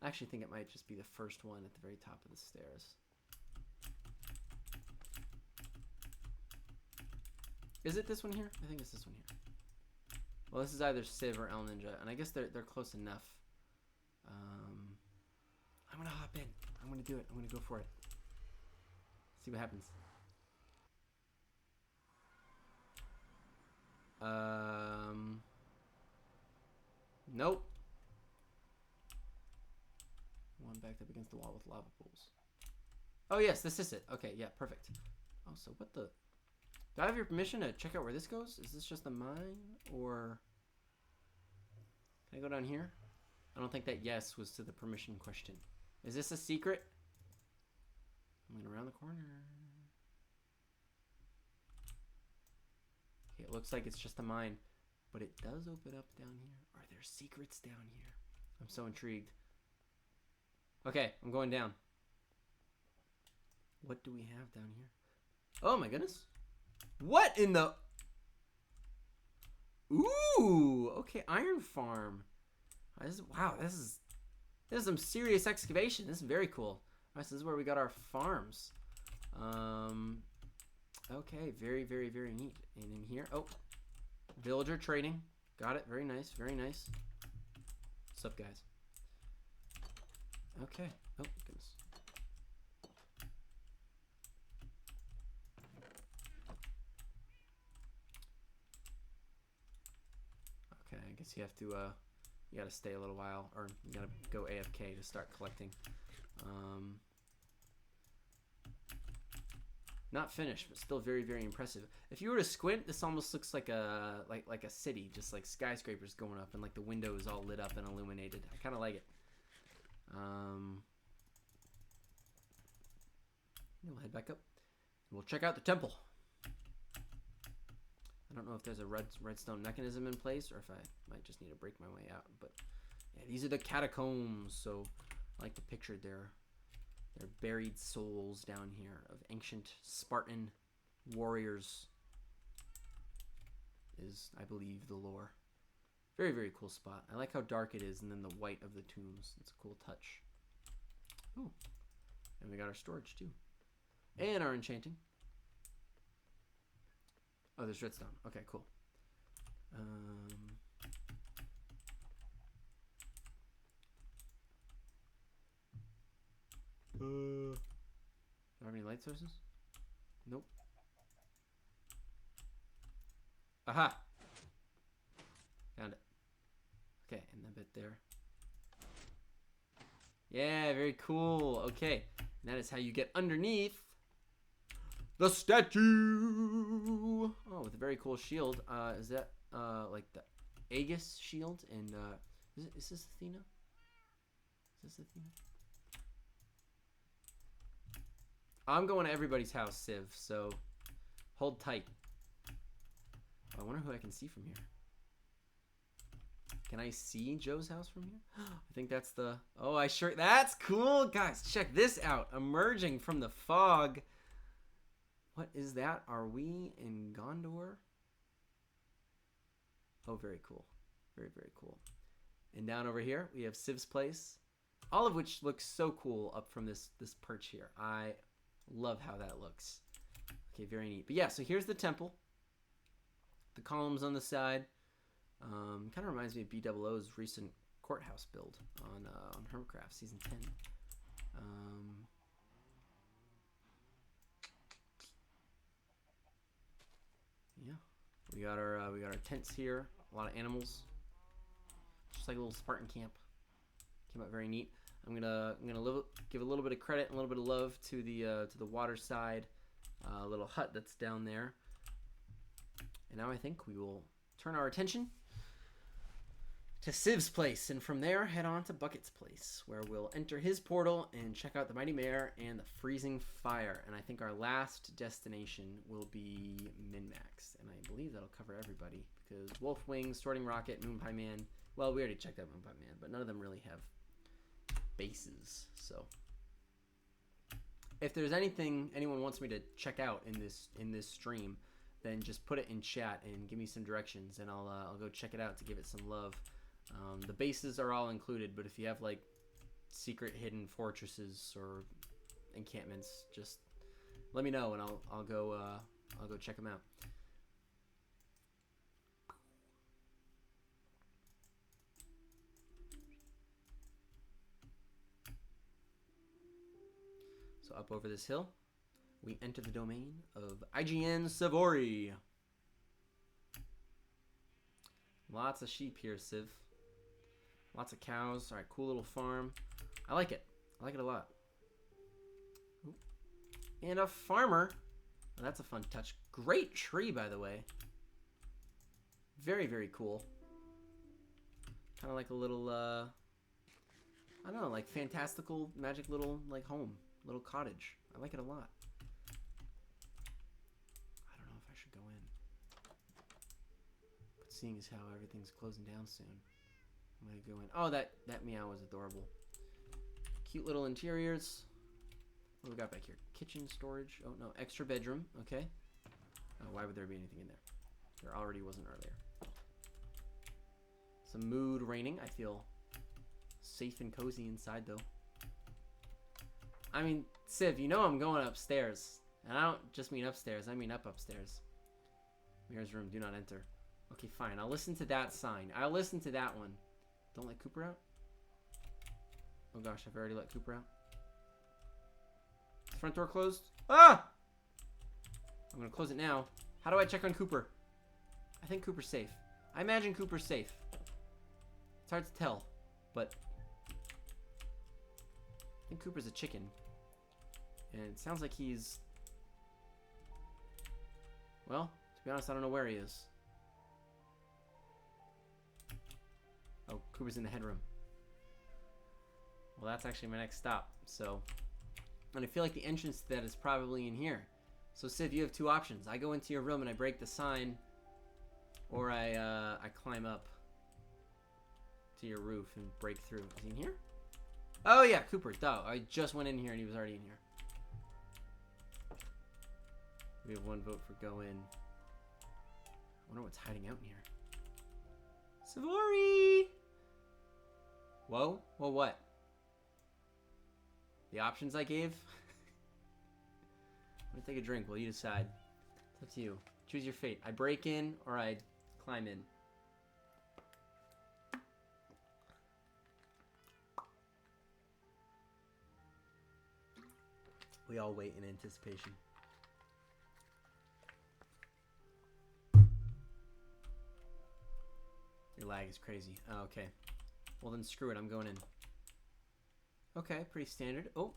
I actually think it might just be the first one at the very top of the stairs. Is it this one here? I think it's this one here. Well, this is either Civ or El Ninja, and I guess they're close enough. I'm gonna hop in. I'm gonna do it. I'm gonna go for it. See what happens. Nope. One backed up against the wall with lava pools. Oh yes, this is it. Okay, yeah, perfect. Oh, so what the? Do I have your permission to check out where this goes? Is this just a mine, or can I go down here? I don't think that yes was to the permission question. Is this a secret? I'm going around the corner. Okay, it looks like it's just a mine, but it does open up down here. Are there secrets down here? I'm so intrigued. Okay, I'm going down. What do we have down here? Oh my goodness. What in the... Ooh, okay, iron farm. Wow, this is some serious excavation. This is very cool. All right, so this is where we got our farms. Okay, very, very, very neat. And in here, oh, villager trading. Got it. Very nice, very nice. What's up, guys? Okay. Oh, goodness. Okay, I guess you have to, you gotta stay a little while, or you gotta go AFK to start collecting. Not finished, but still very, very impressive. If you were to squint, this almost looks like a like a city, just like skyscrapers going up, and like the windows all lit up and illuminated. I kind of like it. We'll head back up. We'll check out the temple. I don't know if there's a redstone mechanism in place, or if I might just need to break my way out. But yeah, these are the catacombs. So I like to picture their buried souls down here of ancient Spartan warriors is, I believe, the lore. Very, very cool spot. I like how dark it is, and then the white of the tombs. It's a cool touch. Ooh, and we got our storage too. And our enchanting. Oh, there's redstone. Okay, cool. Do I have any light sources? Nope. Aha! Found it. Okay, and the bit there. Yeah, very cool. Okay, and that is how you get underneath the statue. Oh, with a very cool shield. Is that like the Aegis shield? And is this Athena? Is this Athena? I'm going to everybody's house, Civ. So hold tight. I wonder who I can see from here. Can I see Joe's house from here? I think that's the... Oh, I sure... That's cool! Guys, check this out. Emerging from the fog. What is that? Are we in Gondor? Oh, very cool. Very, very cool. And down over here, we have Civ's place. All of which looks so cool up from this perch here. I love how that looks. Okay, very neat. But yeah, so here's the temple. The columns on the side. Kind of reminds me of B00's recent courthouse build on Hermitcraft Season 10. Yeah, we got our tents here. A lot of animals, just like a little Spartan camp. Came out very neat. I'm gonna give a little bit of credit and a little bit of love to the water side little hut that's down there. And now I think we will turn our attention to Civ's place, and from there head on to Bucket's place, where we'll enter his portal and check out the Mighty Mare and the Freezing Fire. And I think our last destination will be Min-Max, and I believe that'll cover everybody, because Wolf Wing, Sorting Rocket, Moon Pie Man, well, we already checked out Moon Pie Man, but none of them really have bases. So if there's anything anyone wants me to check out in this stream, then just put it in chat and give me some directions, and I'll go check it out to give it some love. The bases are all included, but if you have like secret hidden fortresses or encampments, just let me know and I'll go check them out. So up over this hill, we enter the domain of ignsivori. Lots of sheep here, Civ. Lots of cows. All right, cool little farm. I like it. I like it a lot. Ooh. And a farmer. Oh, that's a fun touch. Great tree, by the way. Very, very cool. Kind of like a little, I don't know, like fantastical, magic little, like home. Little cottage. I like it a lot. I don't know if I should go in. But seeing as how everything's closing down soon, I'm gonna go in. Oh, that meow was adorable. Cute little interiors. What do we got back here? Kitchen, storage. Oh no, extra bedroom. Okay. Why would there be anything in there? There already wasn't earlier. Some mood reigning. I feel safe and cozy inside though. I mean, Civ, you know I'm going upstairs. And I don't just mean upstairs, I mean up upstairs. Mirror's room, do not enter. Okay, fine. I'll listen to that sign. I'll listen to that one. Don't let Cooper out? Oh gosh, I've already let Cooper out. Is the front door closed? Ah! I'm gonna close it now. How do I check on Cooper? I think Cooper's safe. I imagine Cooper's safe. It's hard to tell, but I think Cooper's a chicken. And it sounds like he's... Well, to be honest, I don't know where he is. Oh, Cooper's in the headroom. Well, that's actually my next stop. So, and I feel like the entrance to that is probably in here. So, Civ, you have two options. I go into your room and I break the sign, or I climb up to your roof and break through. Is he in here? Oh yeah, Cooper. Duh. I just went in here and he was already in here. We have one vote for go in. I wonder what's hiding out in here. Sivori! Whoa? Whoa, what? The options I gave? I'm gonna take a drink while you decide. It's up to you. Choose your fate. I break in or I climb in. We all wait in anticipation. Your lag is crazy. Oh, okay. Well then screw it, I'm going in. Okay, pretty standard. Oh,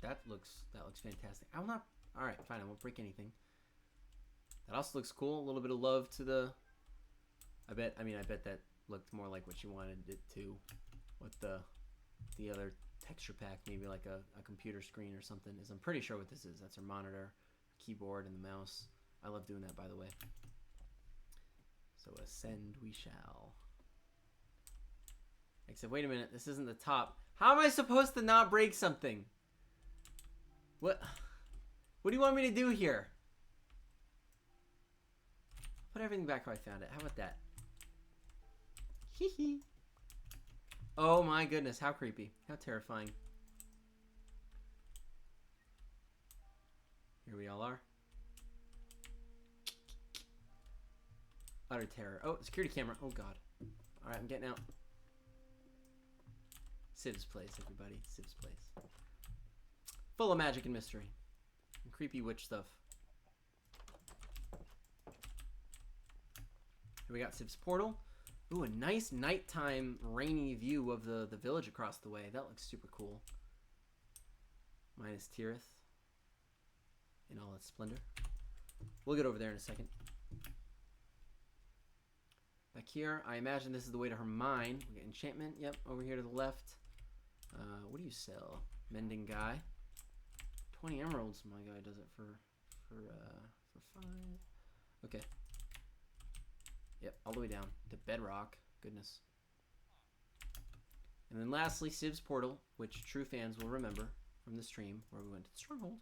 that looks fantastic. I'm not alright, fine, I won't break anything. That also looks cool. A little bit of love to the I bet that looked more like what you wanted it to with the other texture pack, maybe like a computer screen or something. I'm pretty sure what this is. That's our monitor, keyboard, and the mouse. I love doing that, by the way. So ascend we shall. Except, wait a minute, this isn't the top. How am I supposed to not break something? What do you want me to do here? Put everything back how I found it. How about that? Hee hee. Oh my goodness, how creepy. How terrifying. Here we all are. Utter terror. Oh, security camera. Oh god. Alright, I'm getting out. Civ's place, everybody. Civ's place. Full of magic and mystery. And creepy witch stuff. Here we got Civ's portal. Ooh, a nice nighttime rainy view of the village across the way. That looks super cool. Minus Tirith in all its splendor. We'll get over there in a second. Back here, I imagine this is the way to her mine. We get enchantment. Yep, over here to the left. What do you sell? Mending guy. 20 emeralds. My guy does it for 5. Okay. Yep, all the way down to bedrock. Goodness. And then lastly, Civ's portal, which true fans will remember from the stream where we went to the stronghold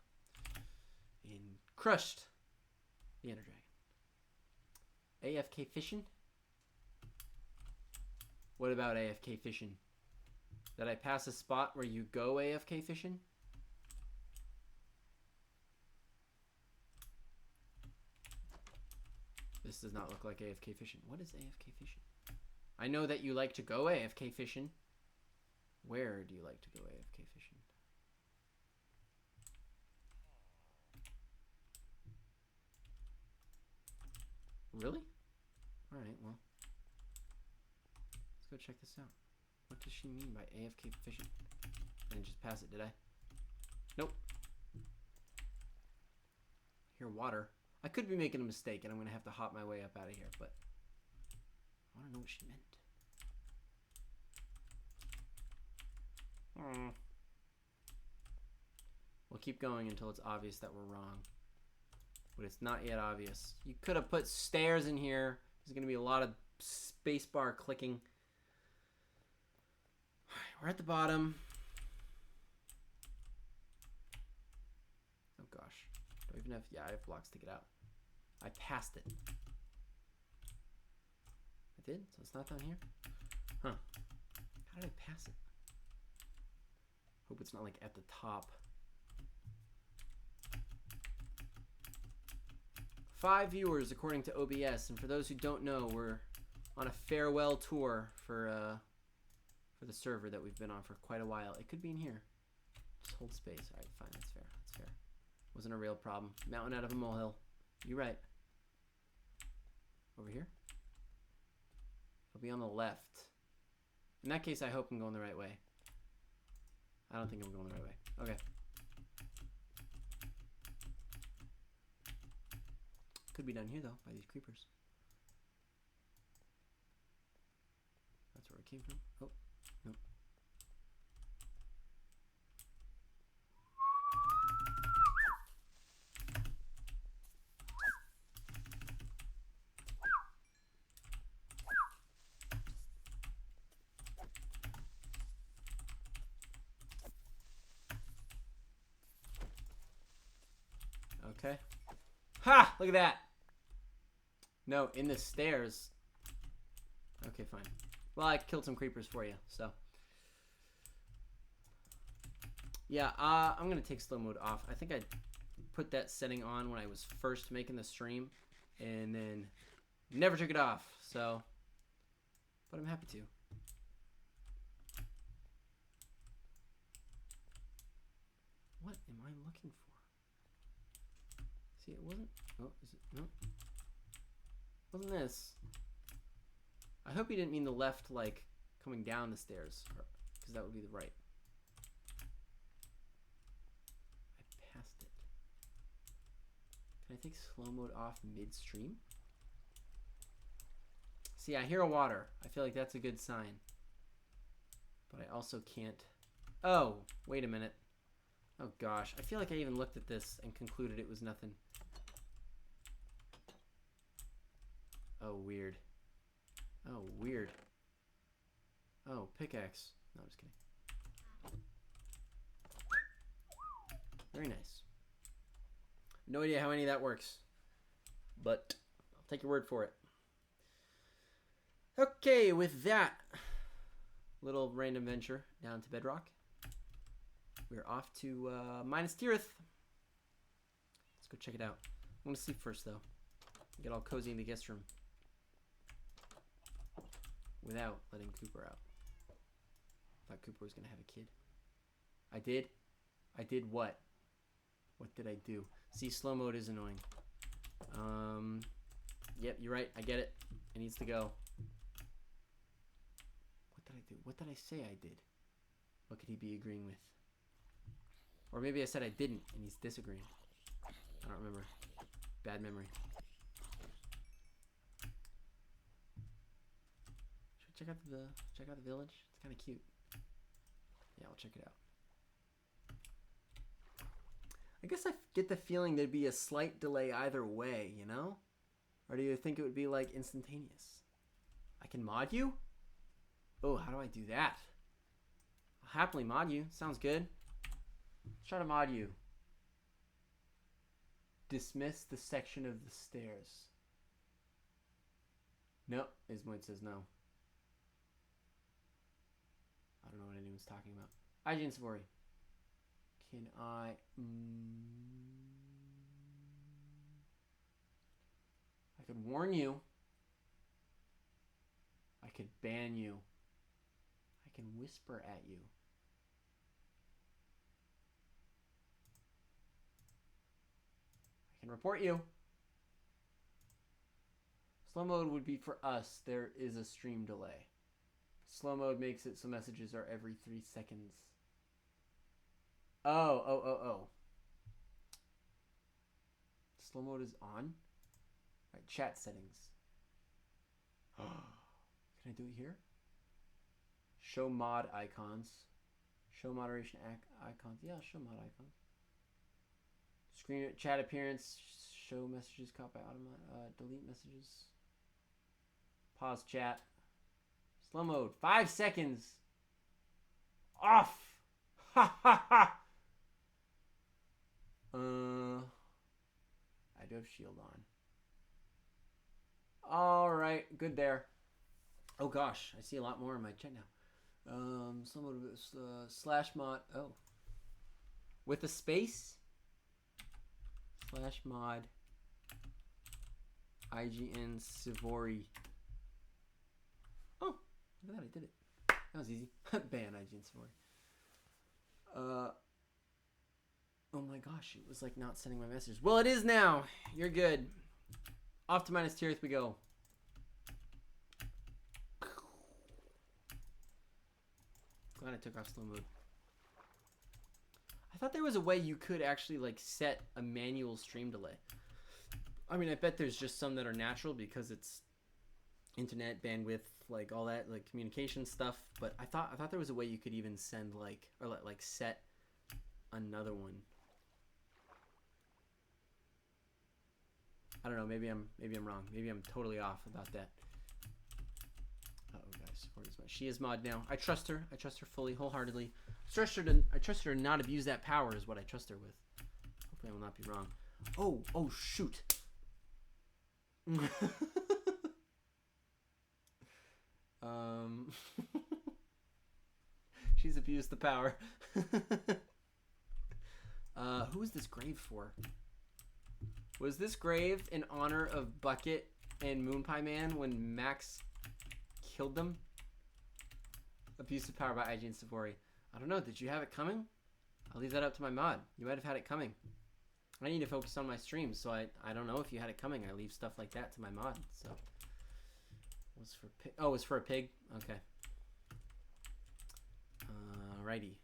and crushed the Ender Dragon. AFK fishing? What about AFK fishing? Did I pass a spot where you go AFK fishing? This does not look like AFK fishing. What is AFK fishing? I know that you like to go AFK fishing. Where do you like to go AFK fishing? Really? Alright, well. Let's go check this out. What does she mean by AFK fishing? I didn't just pass it, did I? Nope. Here, water. I could be making a mistake, and I'm going to have to hop my way up out of here, but I want to know what she meant. We'll keep going until it's obvious that we're wrong. But it's not yet obvious. You could have put stairs in here. There's going to be a lot of spacebar clicking. Alright, we're at the bottom. Oh gosh. Do I even have... Yeah, I have blocks to get out. I passed it. I did? So it's not down here? Huh. How did I pass it? Hope it's not like at the top. 5 viewers according to OBS, and for those who don't know, we're on a farewell tour for the server that we've been on for quite a while. It could be in here. Just hold space. All right, fine. That's fair. That's fair. Wasn't a real problem. Mountain out of a molehill. You're right. Over here? It'll be on the left. In that case, I hope I'm going the right way. I don't think I'm going the right way. Okay. Could be down here, though, by these creepers. That's where it came from. Oh, nope. Okay. Ha! Look at that! No, in the stairs. Okay, fine. Well, I killed some creepers for you, so. Yeah, I'm gonna take slow mode off. I think I put that setting on when I was first making the stream, and then never took it off. So, but I'm happy to. What am I looking for? See, it wasn't. Oh, is it? No. Wasn't this? I hope you didn't mean the left, like coming down the stairs, because that would be the right. I passed it. Can I take slow mode off midstream? See, I hear water. I feel like that's a good sign. But I also can't. Oh, wait a minute. Oh gosh, I feel like I even looked at this and concluded it was nothing. Oh, weird. Oh, weird. Oh, pickaxe. No, I'm just kidding. Very nice. No idea how any of that works, but I'll take your word for it. Okay, with that little random venture down to bedrock, we're off to Minas Tirith. Let's go check it out. I'm going to sleep first, though. Get all cozy in the guest room without letting Cooper out. I thought Cooper was going to have a kid. I did? I did what? What did I do? See, slow mode is annoying. Yep, you're right. I get it. It needs to go. What did I do? What did I say I did? What could he be agreeing with? Or maybe I said I didn't and he's disagreeing. I don't remember. Bad memory. Should we check out the village? It's kind of cute. Yeah, I'll check it out. I guess I get the feeling there'd be a slight delay either way, you know? Or do you think it would be like instantaneous? I can mod you? Oh, how do I do that? I'll happily mod you. Sounds good. Let's try to mod you. Dismiss the section of the stairs. No, Ismoid says no. I don't know what anyone's talking about. ignsivori. Can I... I could warn you. I could ban you. I can whisper at you. I can report you. Slow mode would be for us. There is a stream delay. Slow mode makes it so messages are every 3 seconds. Oh. Slow mode is on. Right, chat settings. Can I do it here? Show mod icons. Show moderation icons. Yeah, show mod icons. Screen chat appearance. Show messages caught by automatic. Delete messages. Pause chat. Slow mode. 5 seconds. Off. Ha ha ha. I do have shield on. All right, good there. Oh gosh, I see a lot more in my chat now. Slow mode slash mod. Oh, with a space. Slash mod. ignsivori. Oh, look at that! I did it. That was easy. Ban ignsivori. Oh my gosh, it was like not sending my message. Well, it is now. You're good. Off to Minas Tirith we go. Glad I took off slow mode. I thought there was a way you could actually like set a manual stream delay. I mean, I bet there's just some that are natural because it's internet bandwidth, like all that, like communication stuff. But I thought there was a way you could even send like or like set another one. I don't know. Maybe I'm wrong. Maybe I'm totally off about that. Uh-oh, guys. She is mod now. I trust her. I trust her fully, wholeheartedly. I trust her to not abuse that power is what I trust her with. Hopefully I will not be wrong. Oh, shoot. She's abused the power. Who is this grave for? Was this grave in honor of Bucket and Moon Pie Man when Max killed them? Abusive power by ignsivori. I don't know. Did you have it coming? I'll leave that up to my mod. You might have had it coming. I need to focus on my streams, so I don't know if you had it coming. I leave stuff like that to my mod. So, was for pig. Oh, it was for a pig. Okay. Alrighty.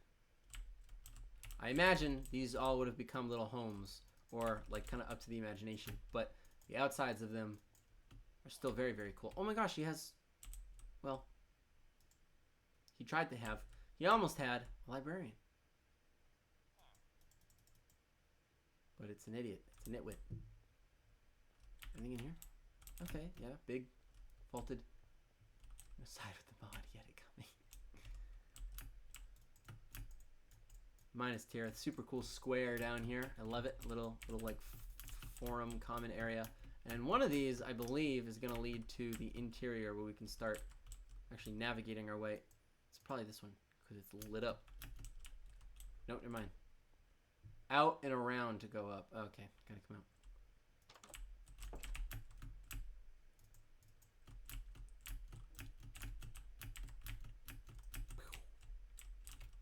I imagine these all would have become little homes, or like kind of up to the imagination. But the outsides of them are still very, very cool. Oh my gosh, he has. Well, he tried to have. He almost had a librarian. But it's an idiot. It's a nitwit. Anything in here? Okay, yeah, big, vaulted. Side with the mod, he had it coming. Minus tier, super cool square down here. I love it. Little like forum common area. And one of these, I believe, is gonna lead to the interior where we can start actually navigating our way. It's probably this one because it's lit up. Nope, never mind. Out and around to go up. Okay, gotta come out.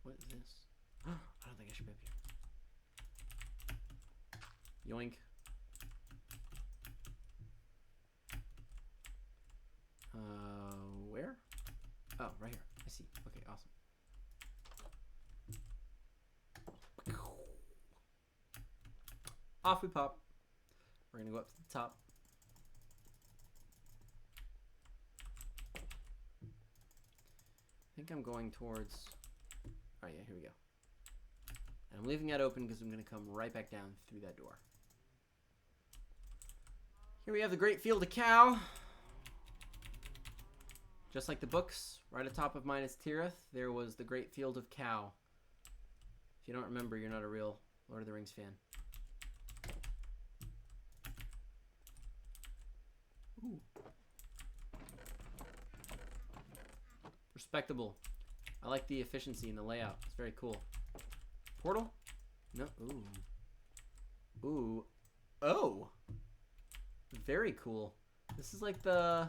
What is this? I don't think I should be up here. Yoink. Where? Oh, right here. I see. Okay, awesome. Off we pop. We're gonna go up to the top. I think I'm going towards. Oh yeah, here we go. And I'm leaving that open because I'm gonna come right back down through that door. Here we have the Great Field of Cow. Just like the books, right atop of Minas Tirith, there was the Great Field of Cow. If you don't remember, you're not a real Lord of the Rings fan. Ooh. Respectable. I like the efficiency in the layout. It's very cool. Portal? No. Ooh. Ooh. Oh. Very cool. This is like the...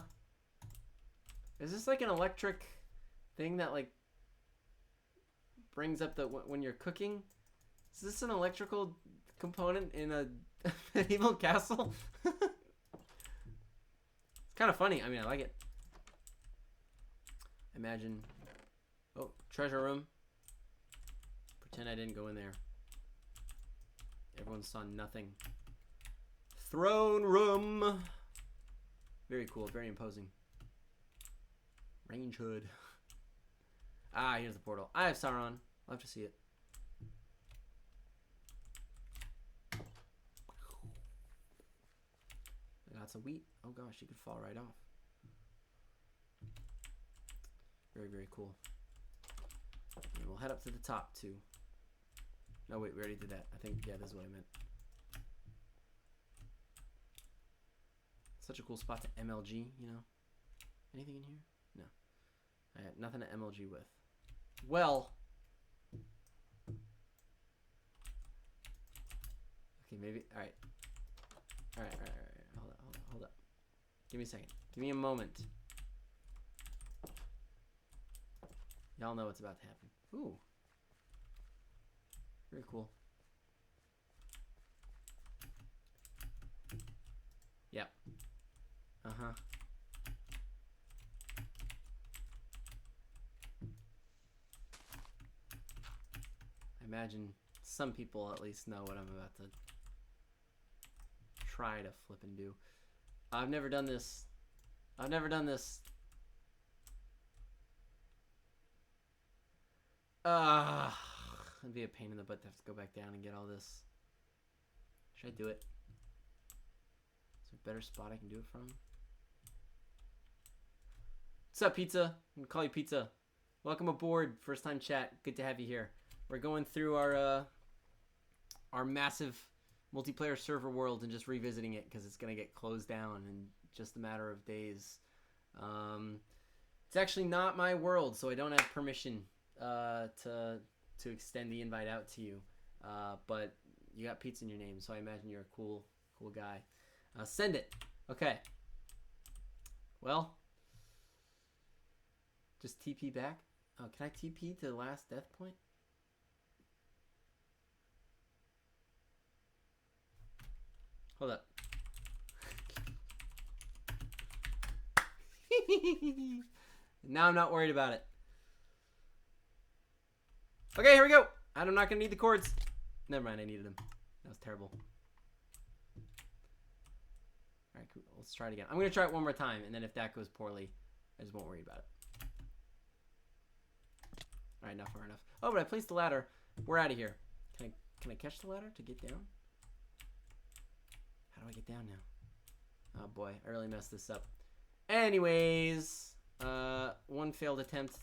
Is this like an electric thing that like brings up the when you're cooking? Is this an electrical component in a medieval castle? It's kind of funny. I mean, I like it. Imagine. Oh, treasure room. Pretend I didn't go in there. Everyone saw nothing. Throne room. Very cool. Very imposing. Range hood. Ah, here's the portal. I have Sauron. I'll have to see it. Lots of wheat. Oh gosh, you could fall right off. Very, very cool. And we'll head up to the top too. No, wait, we already did that. I think, yeah, this is what I meant. Such a cool spot to MLG, you know? Anything in here? No. I had nothing to MLG with. Well. Okay, maybe. Alright. Alright. Hold up. Give me a second. Give me a moment. Y'all know what's about to happen. Ooh. Very cool. Yep. Uh-huh. I imagine some people at least know what I'm about to try to flip and do. I've never done this. It'd be a pain in the butt to have to go back down and get all this. Should I do it? Is there a better spot I can do it from? What's up, Pizza? I'm gonna call you Pizza. Welcome aboard. First time chat. Good to have you here. We're going through our massive multiplayer server world and just revisiting it because it's gonna get closed down in just a matter of days. It's actually not my world, so I don't have permission to extend the invite out to you. But You got pizza in your name, so I imagine you're a cool guy. Send it. Okay. Well, just TP back. Oh, can I TP to the last death point? Hold up. Now I'm not worried about it. Okay, here we go. I'm not going to need the cords. Never mind, I needed them. That was terrible. All right, cool. Let's try it again. I'm going to try it one more time, and then if that goes poorly, I just won't worry about it. All right, now far enough. Oh, but I placed the ladder. We're out of here. Can I catch the ladder to get down? How do I get down now? Oh boy, I really messed this up. Anyways, one failed attempt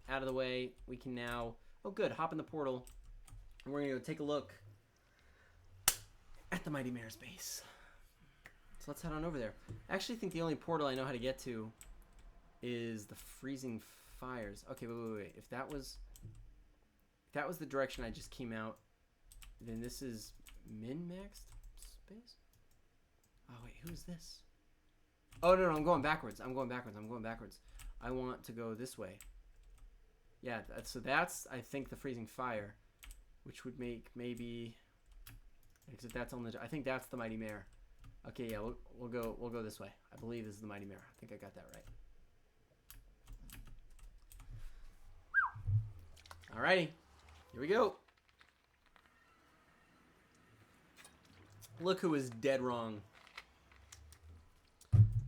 out of the way. We can now, oh good, hop in the portal. And we're gonna go take a look at the Mighty Mare's base. So let's head on over there. I actually think the only portal I know how to get to is the Freezing Fires. Okay, wait. If that was the direction I just came out, then this is min-maxed space? Oh wait, who's this? Oh no, I'm going backwards. I'm going backwards. I want to go this way. Yeah, so that's I think the Freezing Fire, which would make maybe, except that's on the. I think that's the Mighty Mare. Okay, yeah, we'll go this way. I believe this is the Mighty Mare. I think I got that right. Alrighty, here we go. Look who is dead wrong.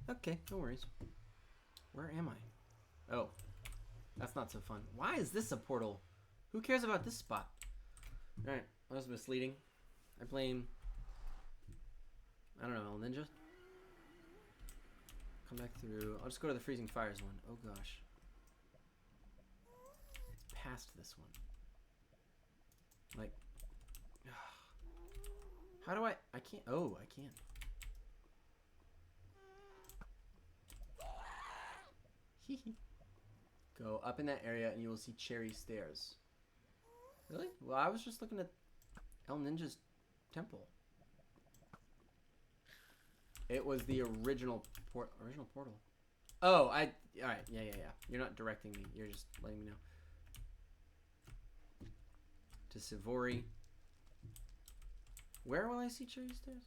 Okay, no worries. Where am I? Oh, that's not so fun. Why is this a portal? Who cares about this spot? Alright, that was misleading. I blame, I don't know, El Ninja? Come back through. I'll just go to the Freezing Fires one. Oh gosh. It's past this one. Like, how do I can't, oh, I can. Go up in that area and you will see cherry stairs. Really? Well, I was just looking at El Ninja's temple. It was the original portal. Oh, all right, yeah. You're not directing me. You're just letting me know. To Sivori. Where will I see cherry stairs?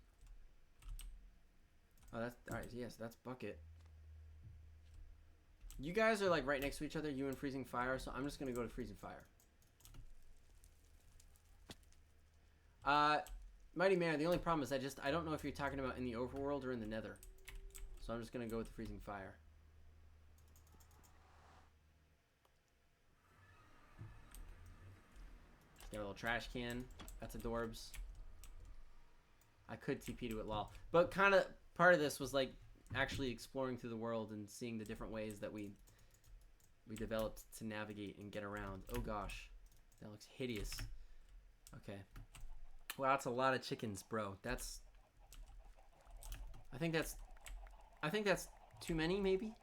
Oh, that's all right. Yes, that's Bucket. You guys are like right next to each other, you and Freezing Fire, so I'm just gonna go to Freezing Fire. Mighty Mare, the only problem is I don't know if you're talking about in the overworld or in the nether. So I'm just gonna go with the Freezing Fire. Got a little trash can. That's adorbs. I could TP to it, lol. But kind of part of this was like actually exploring through the world and seeing the different ways that we developed to navigate and get around. Oh gosh, that looks hideous. Okay, wow, that's a lot of chickens, bro. I think that's too many, maybe.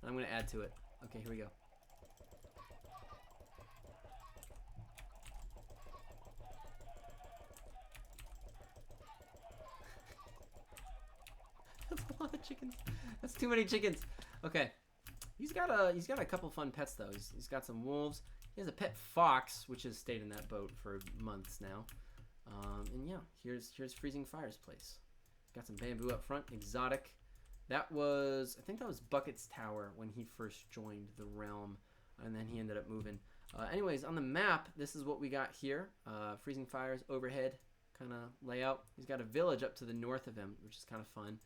I'm gonna add to it. Okay, here we go. That's a lot of chickens. That's too many chickens. Okay. He's got a couple fun pets though. He's got some wolves. He has a pet fox, which has stayed in that boat for months now. And yeah, here's Freezing Fire's place. Got some bamboo up front, exotic. I think that was Bucket's tower when he first joined the realm, and then he ended up moving. Anyways, on the map, this is what we got here. Freezing Fire's overhead kind of layout. He's got a village up to the north of him, which is kind of fun.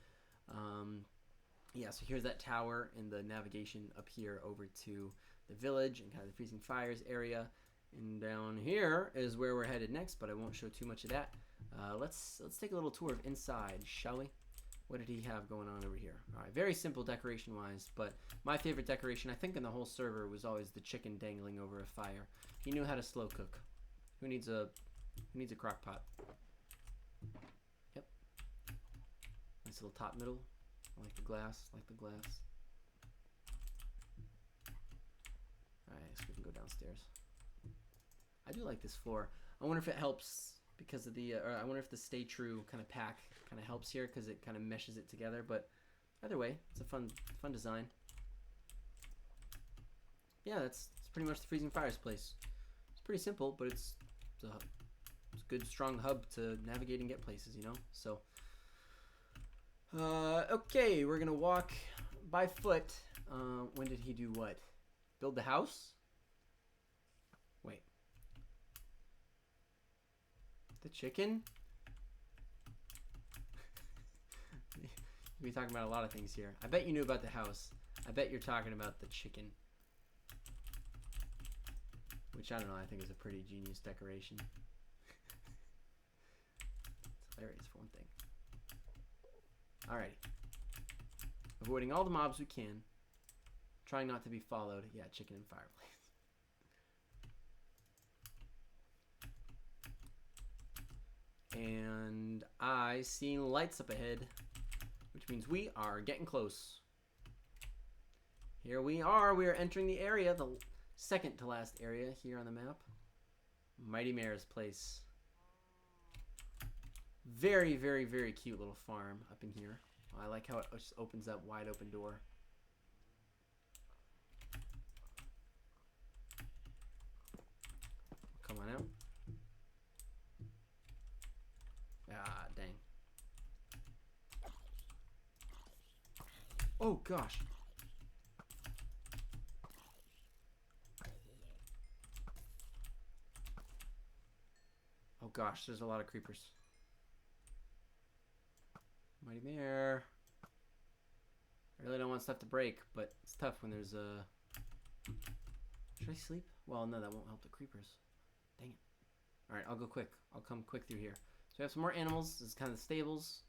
Yeah, so here's that tower and the navigation up here over to the village and kind of the Freezing Fires area. And down here is where we're headed next, but I won't show too much of that. Let's take a little tour of inside, shall we? What did he have going on over here? All right, very simple decoration-wise, but my favorite decoration, I think, in the whole server was always the chicken dangling over a fire. He knew how to slow cook. Who needs a crock pot? Yep. Nice little top middle. I like the glass. Alright, so we can go downstairs. I do like this floor. I wonder if it helps because of the, or I wonder if the Stay True kind of pack kind of helps here because it kind of meshes it together. But either way, it's a fun design. Yeah, that's pretty much the Freezing Fires place. It's pretty simple, but it's a good, strong hub to navigate and get places, you know? So, okay, we're going to walk by foot. When did he do what? Build the house? Wait. The chicken? We're talking about a lot of things here. I bet you knew about the house. I bet you're talking about the chicken. Which, I don't know, I think is a pretty genius decoration. It's hilarious for one thing. Alrighty. Avoiding all the mobs we can. Trying not to be followed. Yeah, chicken and fireplace. And I see lights up ahead, which means we are getting close. Here we are. We are entering the area, the second to last area here on the map. Mighty Mare's place. Very, very, very cute little farm up in here. I like how it just opens up, wide open door. Come on out. Ah, dang. Oh, gosh. Oh, gosh, there's a lot of creepers. Mighty Mare. I really don't want stuff to break, but it's tough when there's a... Should I sleep? Well, no, that won't help the creepers. Dang it. Alright, I'll go quick. I'll come quick through here. So we have some more animals. This is kind of the stables.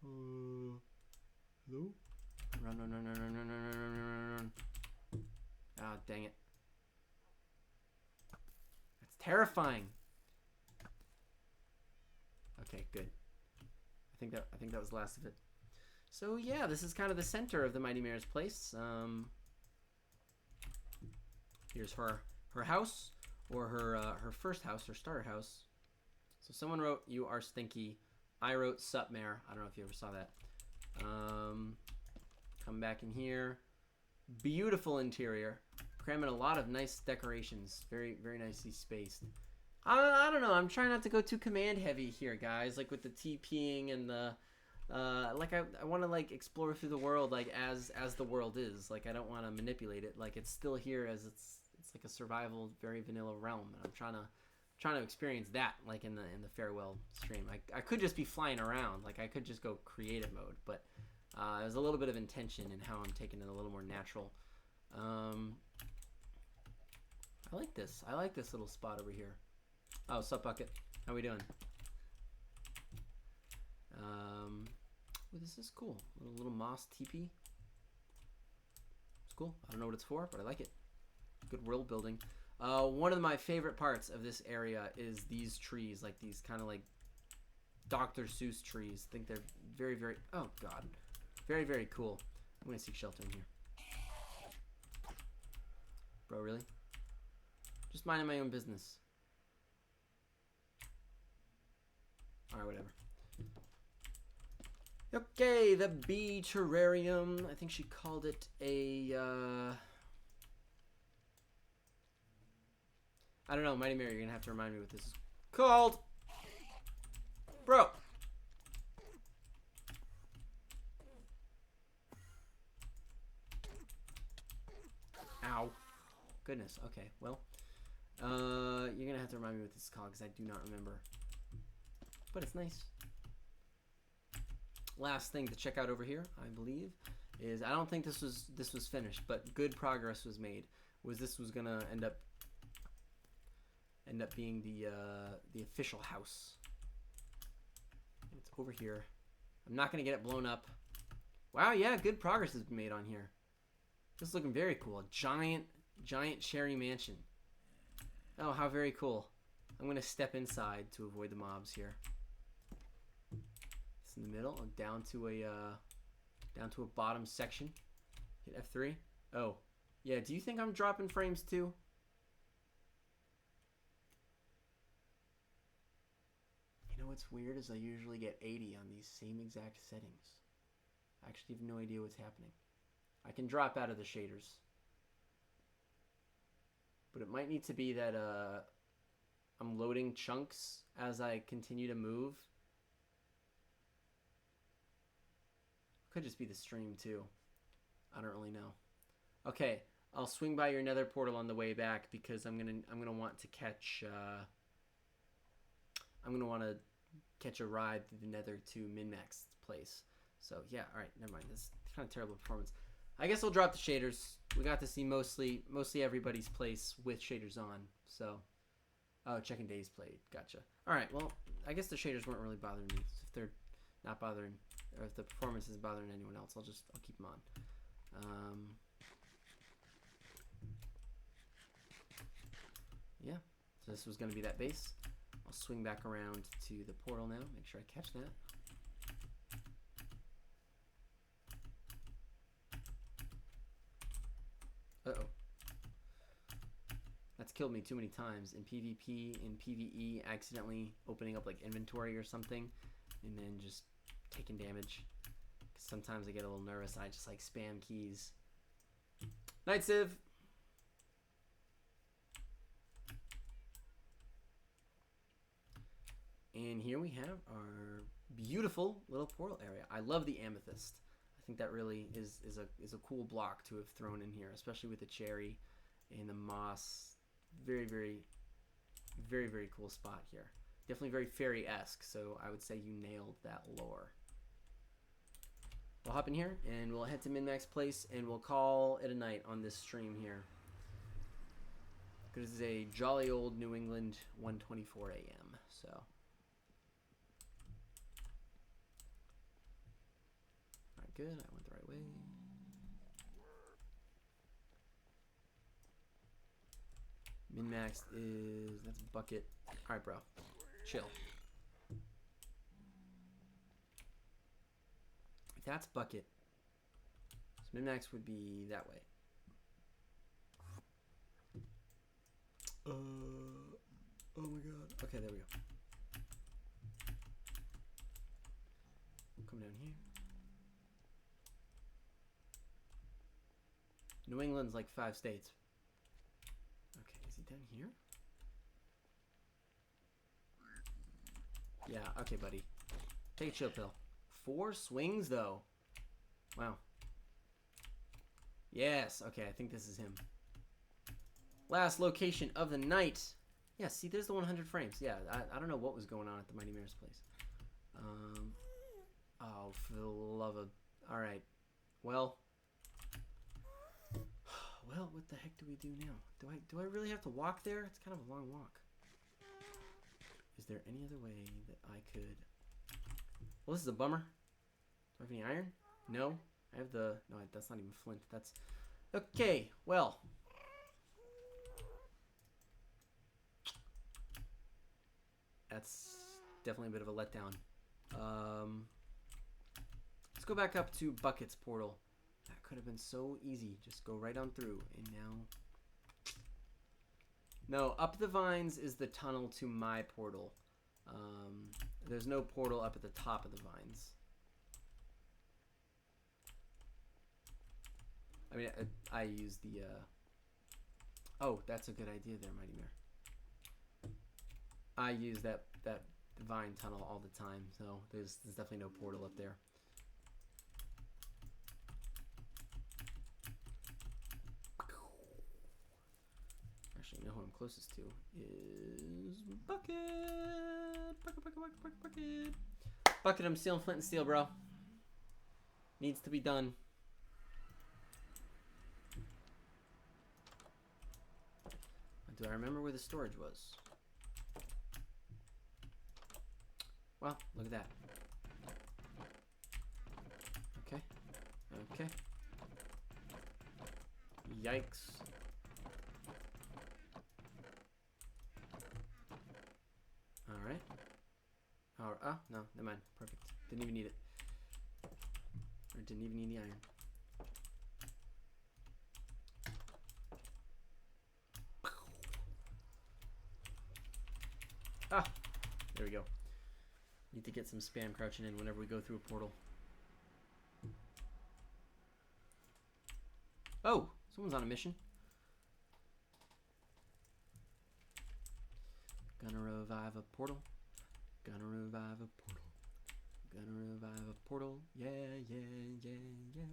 Hello? Run, run, run, run, run, run, run, run, run, run. Ah, dang it. That's terrifying. Okay, good. I think that was the last of it. So yeah, this is kind of the center of the Mighty Mare's place. Here's her house, or her first house, her starter house. So someone wrote, "You are stinky." I wrote, "Sup, Mare." I don't know if you ever saw that. Come back in here. Beautiful interior. Cramming a lot of nice decorations. Very, very nicely spaced. I don't know. I'm trying not to go too command heavy here, guys. Like with the TPing and the like I want to like explore through the world like as the world is. Like I don't want to manipulate it. Like it's still here as it's like a survival, very vanilla realm, and I'm trying to experience that like in the farewell stream. I could just be flying around. Like I could just go creative mode, but there's a little bit of intention in how I'm taking it a little more natural. I like this. I like this little spot over here. Oh, sup, Bucket? How we doing? Well, this is cool. Little moss teepee. It's cool. I don't know what it's for, but I like it. Good world building. One of my favorite parts of this area is these trees, like these kind of like Dr. Seuss trees. I think they're very, very, oh God, very, very cool. I'm gonna seek shelter in here. Bro, really? Just minding my own business. Alright, whatever. Okay, the bee terrarium. I think she called it a, I don't know, Mighty Mare, you're gonna have to remind me what this is called. Bro! Ow. Goodness, okay, well. You're gonna have to remind me what this is called, because I do not remember. But it's nice. Last thing to check out over here, I believe, is I don't think this was finished, but good progress was made. This was gonna end up being the official house. It's over here. I'm not gonna get it blown up. Wow, yeah, good progress has been made on here. This is looking very cool. A giant cherry mansion. Oh, how very cool. I'm gonna step inside to avoid the mobs here. It's in the middle, down to a bottom section. Hit F3. Oh, yeah. Do you think I'm dropping frames too? what's weird is I usually get 80 on these same exact settings. I actually have no idea what's happening. I can drop out of the shaders. But it might need to be that I'm loading chunks as I continue to move. Could just be the stream too. I don't really know. Okay, I'll swing by your nether portal on the way back because I'm gonna want to catch a ride through the nether to Min-Max's place. So yeah, all right, never mind. This is kind of terrible performance. I guess I'll drop the shaders. We got to see mostly everybody's place with shaders on. So, oh, checking days played. Gotcha. All right, well, I guess the shaders weren't really bothering me. So if they're not bothering, or if the performance is bothering anyone else, I'll keep them on. Yeah. So this was going to be that base. I'll swing back around to the portal now. Make sure I catch that. Uh-oh. That's killed me too many times. In PvP, in PvE, accidentally opening up like inventory or something, and then just taking damage. Sometimes I get a little nervous and I just like spam keys. Night Civ! And here we have our beautiful little portal area. I love the amethyst. I think that really is a cool block to have thrown in here, especially with the cherry and the moss. Very, very, very, very cool spot here. Definitely very fairy-esque, so I would say you nailed that lore. We'll hop in here and we'll head to Min-Max's place and we'll call it a night on this stream here. Because it's a jolly old New England 1:24 a.m. So. Alright, good. I went the right way. Min-Max is, that's bucket. Alright, bro. Chill. That's bucket. So Min-Max would be that way. Oh my god. Okay, there we go. We'll come down here. New England's like 5 states. Okay, is he down here? Yeah, okay, buddy. Take a chill pill. 4 swings, though. Wow. Yes, okay, I think this is him. Last location of the night. Yeah, see, there's the 100 frames. Yeah, I don't know what was going on at the Mighty Mayor's place. Oh, for the love of... Alright. Well, what the heck do we do now? Do I really have to walk there? It's kind of a long walk. Is there any other way that I could... Well, this is a bummer. Do I have any iron? No. I have the... No, that's not even flint. That's... Okay, well. That's definitely a bit of a letdown. Let's go back up to Bucket's portal. That could have been so easy. Just go right on through. And now... No, up the vines is the tunnel to my portal. There's no portal up at the top of the vines. I mean, I use the... Oh, that's a good idea there, Mighty Mare. I use that vine tunnel all the time, so there's definitely no portal up there. Actually, you know who I'm closest to is Bucket. Bucket. Bucket, I'm stealing flint and steel, bro. Needs to be done. Do I remember where the storage was? Well, look at that. Okay. Okay. Yikes. Alright. Oh, no, never mind. Perfect. Didn't even need it. Or didn't even need the iron. Ah! There we go. Need to get some spam crouching in whenever we go through a portal. Oh, someone's on a mission. Gonna revive a portal. Gonna revive a portal. Gonna revive a portal. Yeah, yeah, yeah, yeah.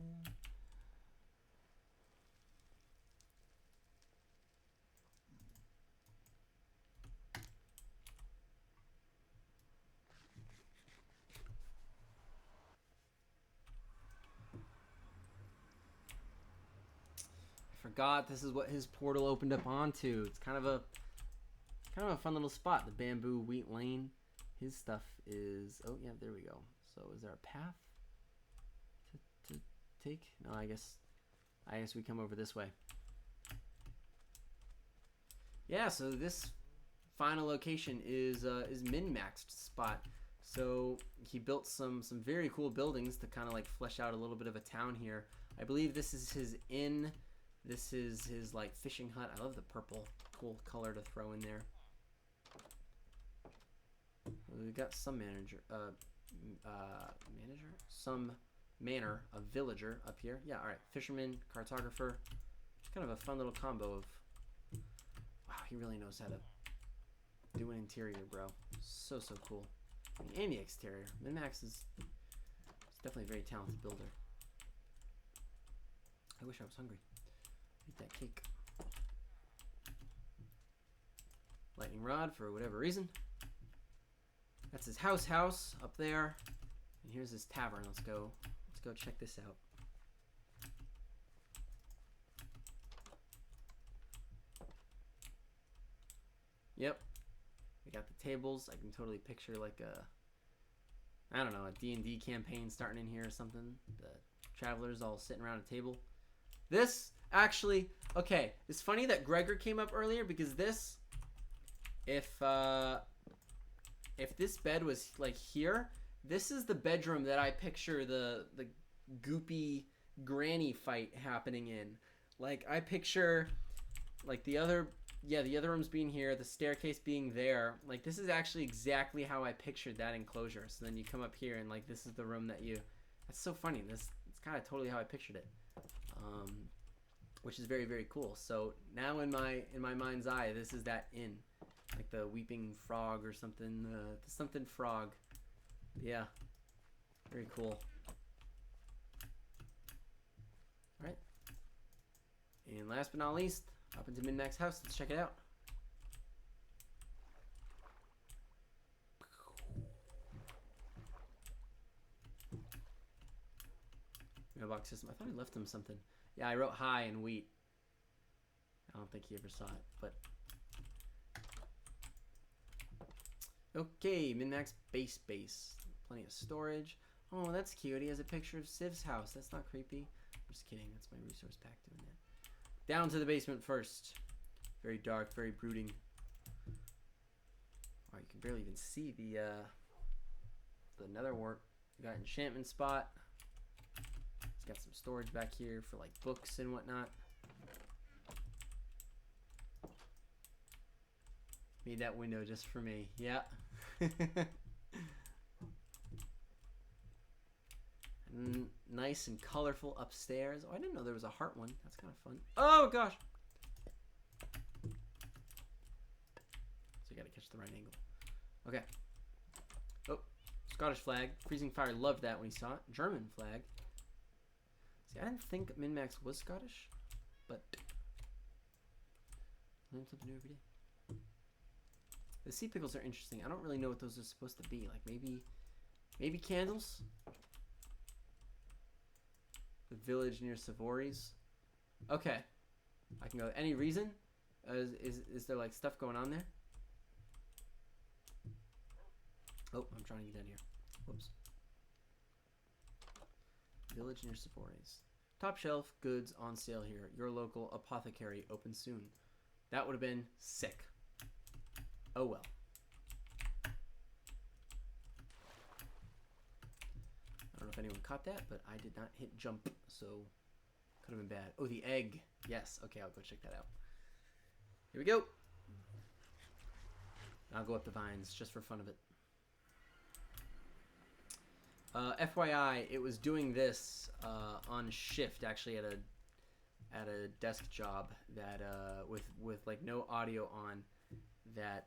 Forgot this is what his portal opened up onto. It's kind of a fun little spot. The bamboo wheat lane. His stuff is, oh yeah, there we go. So is there a path to take? No, I guess we come over this way. Yeah, so this final location is min-maxed spot. So he built some very cool buildings to kind of like flesh out a little bit of a town here. I believe this is his inn. This is his like fishing hut. I love the purple, cool color to throw in there. We got some some manor, a villager up here. Yeah, all right, fisherman, cartographer. It's kind of a fun little combo of. Wow, he really knows how to do an interior, bro. So cool. And the exterior. Min-max is definitely a very talented builder. I wish I was hungry. Eat that cake. Lightning rod for whatever reason. That's his house up there. And here's his tavern. Let's go check this out. Yep. We got the tables. I can totally picture like I don't know, a D&D campaign starting in here or something. The travelers all sitting around a table. This actually, okay, it's funny that Gregor came up earlier because this, if this bed was like here, this is the bedroom that I picture the goopy granny fight happening in. Like I picture like the other rooms being here, the staircase being there. Like this is actually exactly how I pictured that enclosure. So then you come up here and like this is the room that you, that's so funny. It's kind of totally how I pictured it. Which is very, very cool. So now in my mind's eye, this is that inn, like the weeping frog or something, something frog. Yeah, very cool. All right, and last but not least, up into Min-Max house. Let's check it out. Mailbox system. I thought I left him something. Yeah, I wrote hi in wheat. I don't think he ever saw it, but okay, Min-Max base. Plenty of storage. Oh, that's cute. He has a picture of Civ's house. That's not creepy. I'm just kidding. That's my resource pack doing that. Down to the basement first. Very dark, very brooding. Oh, you can barely even see the nether wart. We got enchantment spot. Got some storage back here for like books and whatnot. Made that window just for me. Yeah. Nice and colorful upstairs. Oh, I didn't know there was a heart one. That's kind of fun. Oh gosh. So you gotta catch the right angle. Okay. Oh, Scottish flag. Freezing Fire loved that when he saw it. German flag. I didn't think Min-Max was Scottish, but learn something new every day. The sea pickles are interesting. I don't really know what those are supposed to be. Like maybe candles. The village near Savori's. Okay, I can go. Any reason? Is there like stuff going on there? Oh, I'm trying to get down here. Whoops. Village near Savori's. Top shelf goods on sale here. Your local apothecary open soon. That would have been sick. Oh well. I don't know if anyone caught that, but I did not hit jump, so could have been bad. Oh, the egg. Yes. Okay, I'll go check that out. Here we go. I'll go up the vines just for fun of it. FYI, it was doing this on shift, actually, at a desk job that with like no audio on. That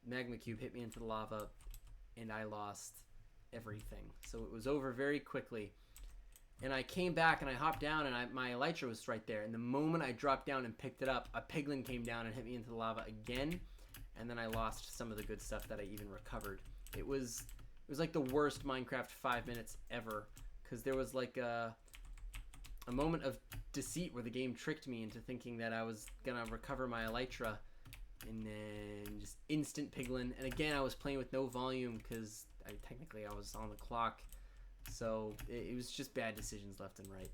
magma cube hit me into the lava, and I lost everything. So it was over very quickly. And I came back and I hopped down, and my elytra was right there. And the moment I dropped down and picked it up, a piglin came down and hit me into the lava again. And then I lost some of the good stuff that I even recovered. It was like the worst Minecraft 5 minutes ever, because there was like a moment of deceit where the game tricked me into thinking that I was gonna recover my elytra, and then just instant piglin. And again, I was playing with no volume because technically I was on the clock, so it was just bad decisions left and right.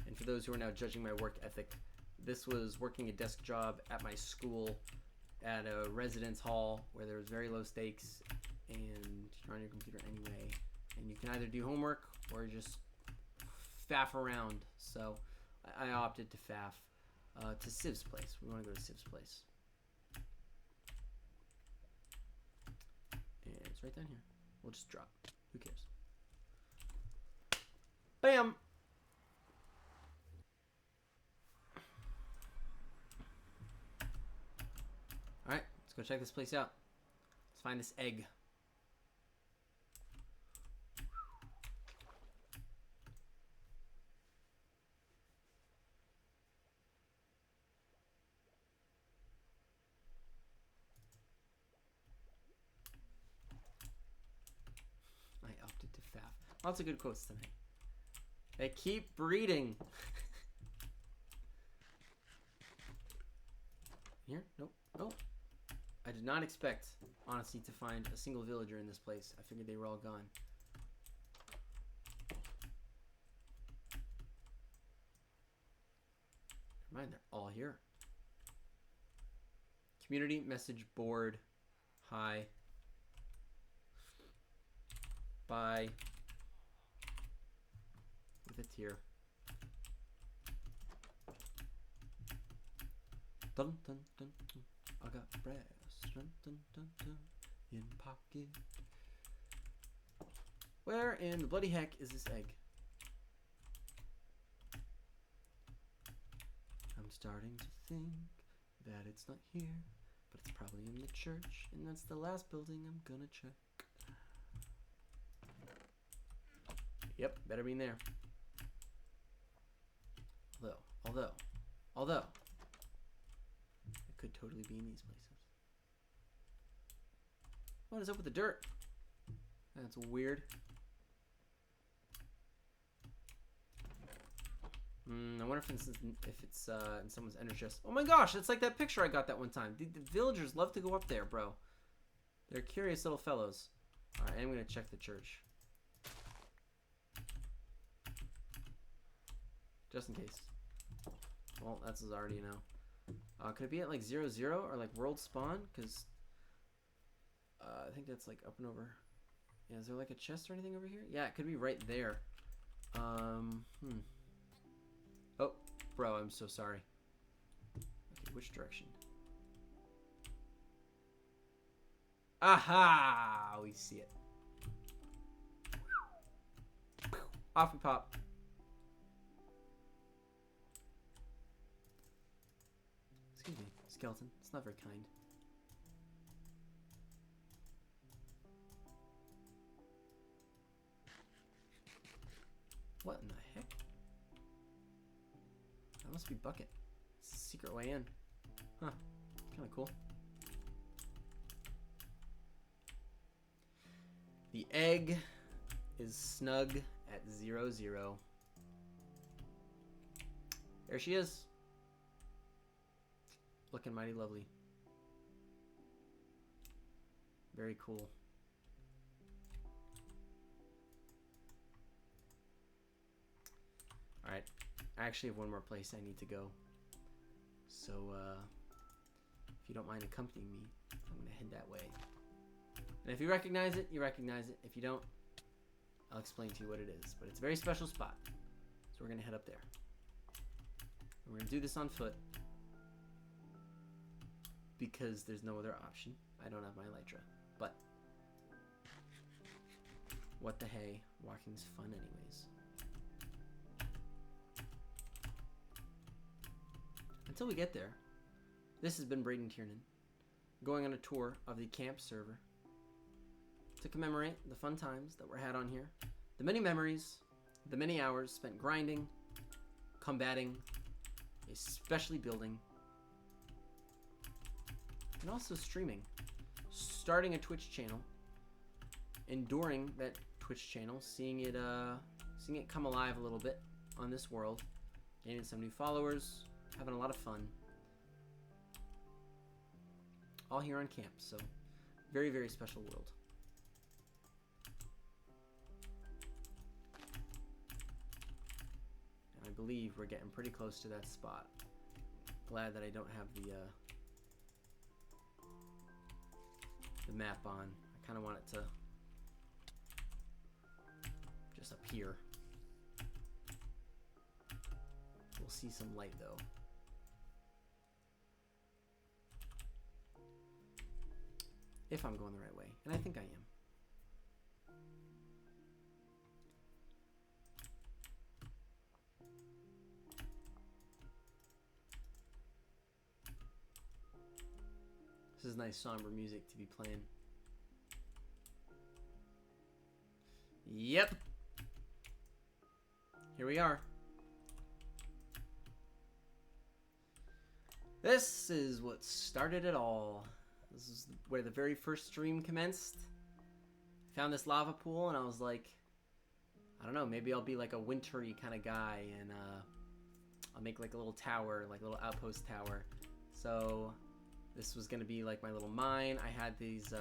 And for those who are now judging my work ethic, this was working a desk job at my school at a residence hall where there was very low stakes, and you're on your computer anyway, and you can either do homework or just faff around. So I opted to faff to Civ's place. We want to go to Civ's place. And it's right down here. We'll just drop. Who cares? Bam! Alright, let's go check this place out. Let's find this egg. I opted to faff. Lots of good quotes tonight. They keep breeding. Here? Nope. Oh. I did not expect, honestly, to find a single villager in this place. I figured they were all gone. Never mind, they're all here. Community message board. Hi. Bye. With a tear. Dun dun dun dun. I got brass. Dun dun dun dun. In pocket. Where in the bloody heck is this egg? I'm starting to think that it's not here, but it's probably in the church, and that's the last building I'm gonna check. Yep, better be in there. Although, it could totally be in these places. What is up with the dirt? That's weird. I wonder if it's in someone's ender chest. Oh my gosh, it's like that picture I got that one time. The villagers love to go up there, bro. They're curious little fellows. All right, I'm gonna check the church. Just in case. Well, that's already, you know. Could it be at like 0-0 or like world spawn? Because I think that's like up and over. Yeah, is there like a chest or anything over here? Yeah, it could be right there. Oh, bro, I'm so sorry. Okay, which direction? Aha! We see it. Off we pop. Excuse me, skeleton. It's not very kind. What in the heck? That must be Bucket. It's the secret way in. Huh. Kind of cool. The egg is snug at 0-0. There she is. Looking mighty lovely. Very cool. Alright. I actually have one more place I need to go. So, if you don't mind accompanying me, I'm going to head that way. And if you recognize it, you recognize it. If you don't, I'll explain to you what it is. But it's a very special spot. So we're going to head up there. And we're going to do this on foot. because there's no other option. I don't have my elytra. But what the hey? Walking's fun anyways. Until we get there. This has been Braden Tiernan, going on a tour of the camp server to commemorate the fun times that were had on here, the many memories, the many hours spent grinding, combating, especially building, and also streaming, starting a Twitch channel, enduring that Twitch channel, seeing it come alive a little bit on this world, gaining some new followers, having a lot of fun. All here on camp, so very, very special world. And I believe we're getting pretty close to that spot. Glad that I don't have the map on. I kind of want it to just appear. We'll see some light though. If I'm going the right way, and I think I am. This is nice somber music to be playing. Yep. Here we are. This is what started it all. This is where the very first stream commenced. I found this lava pool and I was like, I don't know, maybe I'll be like a wintry kind of guy and I'll make like a little tower, like a little outpost tower. So this was gonna be like my little mine. I had these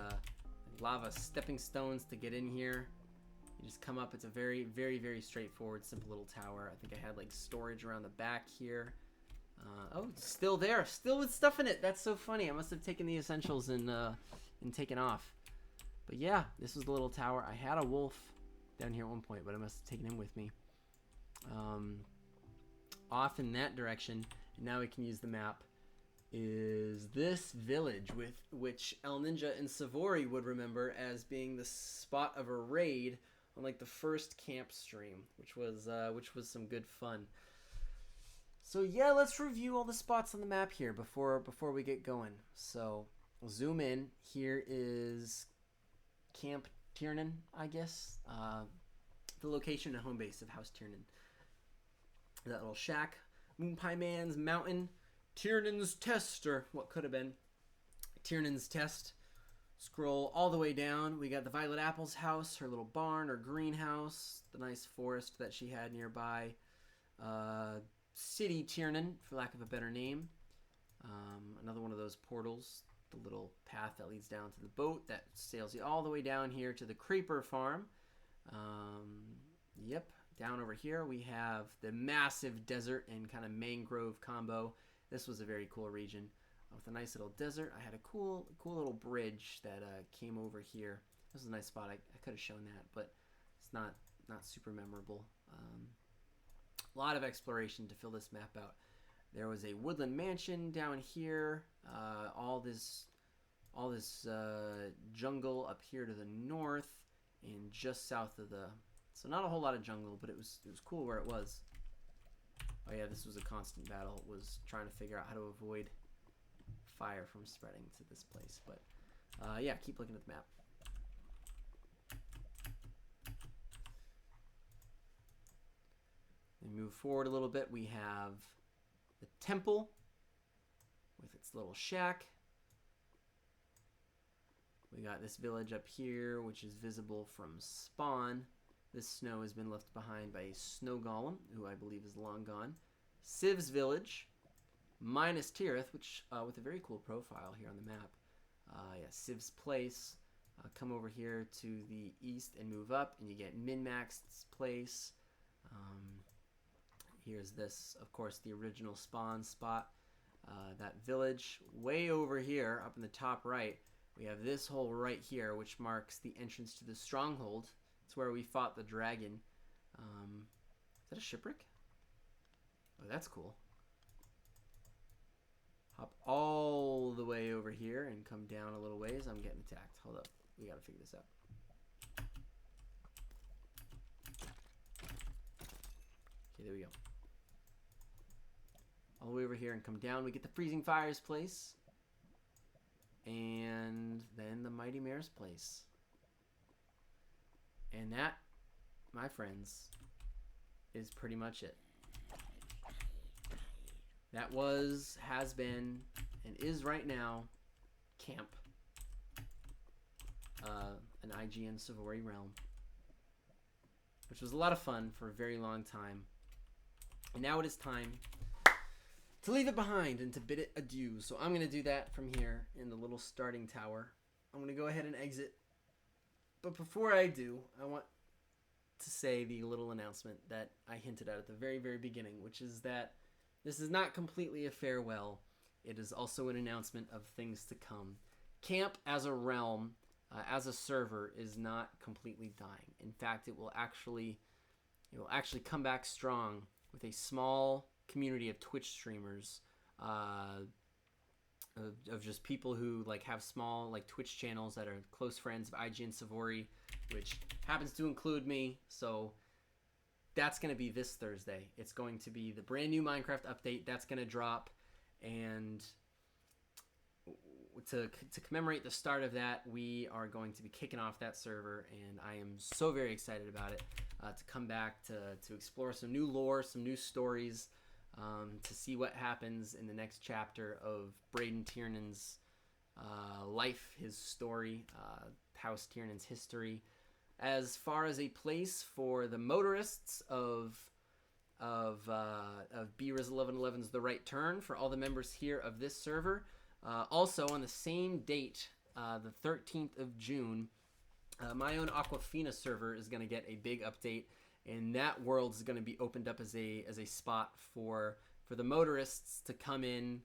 lava stepping stones to get in here. You just come up, it's a very, very, very straightforward, simple little tower. I think I had like storage around the back here. Oh, it's still there, still with stuff in it. That's so funny. I must have taken the essentials and taken off. But yeah, this was the little tower. I had a wolf down here at one point, but I must have taken him with me. Off in that direction, and now we can use the map, is this village, with which El Ninja and Savori would remember as being the spot of a raid on like the first camp stream, which was some good fun. So yeah, let's review all the spots on the map here before we get going. So we'll zoom in. Here is Camp Tiernan, I guess. The location and home base of House Tiernan. That little shack. Moon Pie Man's Mountain. Tiernan's Test, or what could have been Tiernan's Test. Scroll all the way down. We got the Violet Apple's house, her little barn or greenhouse, the nice forest that she had nearby. City Tiernan, for lack of a better name. Another one of those portals, the little path that leads down to the boat that sails you all the way down here to the Creeper Farm. Yep, down over here we have the massive desert and kind of mangrove combo. This was a very cool region with a nice little desert. I had a cool little bridge that came over here. This was a nice spot. I could have shown that, but it's not super memorable. A lot of exploration to fill this map out. There was a woodland mansion down here. All this jungle up here to the north, and just south of the. So not a whole lot of jungle, but it was cool where it was. Oh yeah, this was a constant battle. It was trying to figure out how to avoid fire from spreading to this place. But yeah, keep looking at the map. We move forward a little bit. We have the temple with its little shack. We got this village up here, which is visible from spawn. This snow has been left behind by a snow golem, who I believe is long gone. Civ's village, minus Tirith, which with a very cool profile here on the map. Yeah, Civ's place. Come over here to the east and move up, and you get Min-Max's place. Here's this, of course, the original spawn spot. That village way over here, up in the top right, we have this hole right here, which marks the entrance to the stronghold. It's where we fought the dragon. Is that a shipwreck? Oh, that's cool. Hop all the way over here and come down a little ways, I'm getting attacked. Hold up. We got to figure this out. Okay, there we go. All the way over here and come down. We get the Freezing Fire's place. And then the Mighty Mare's place. And that, my friends, is pretty much it. That was, has been, and is right now camp. An ignsivori realm. Which was a lot of fun for a very long time. And now it is time to leave it behind and to bid it adieu. So I'm going to do that from here in the little starting tower. I'm going to go ahead and exit. But before I do, I want to say the little announcement that I hinted at the very, very beginning, which is that this is not completely a farewell. It is also an announcement of things to come. Camp as a realm, as a server, is not completely dying. In fact, it will actually come back strong with a small community of Twitch streamers, of just people who like have small like Twitch channels that are close friends of ignsivori, which happens to include me. So that's going to be this Thursday. It's going to be the brand new Minecraft update that's going to drop, and to commemorate the start of that, we are going to be kicking off that server, and I am so very excited about it, to come back to explore some new lore, some new stories, to see what happens in the next chapter of Braden Tiernan's life, his story, House Tiernan's history. As far as a place for the motorists of B-Riz 1111's The Right Turn, for all the members here of this server, also on the same date, the 13th of June, my own Aquafina server is going to get a big update, and that world is going to be opened up as a spot for the motorists to come in,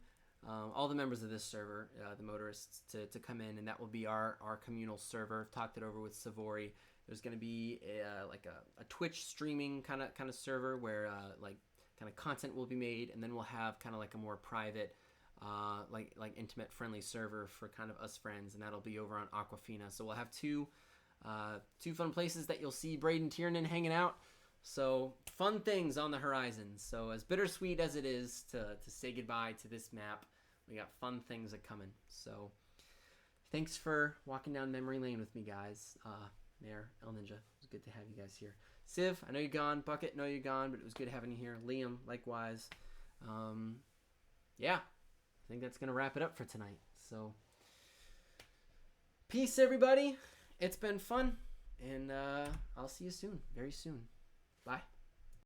all the members of this server, the motorists to come in, and that will be our communal server. I've talked it over with Savori. There's going to be a Twitch streaming kind of server where kind of content will be made, and then we'll have kind of like a more private, like intimate friendly server for kind of us friends, and that'll be over on Aquafina. So we'll have two fun places that you'll see Braden Tiernan hanging out. So fun things on the horizon. So as bittersweet as it is to say goodbye to this map, we got fun things are coming. So thanks for walking down memory lane with me, guys. Mayor, El Ninja, it was good to have you guys here. Civ, I know you're gone. Bucket, I know you're gone, but it was good having you here. Liam, likewise. Yeah, I think that's going to wrap it up for tonight. So, peace, everybody. It's been fun, and I'll see you soon, very soon. Bye.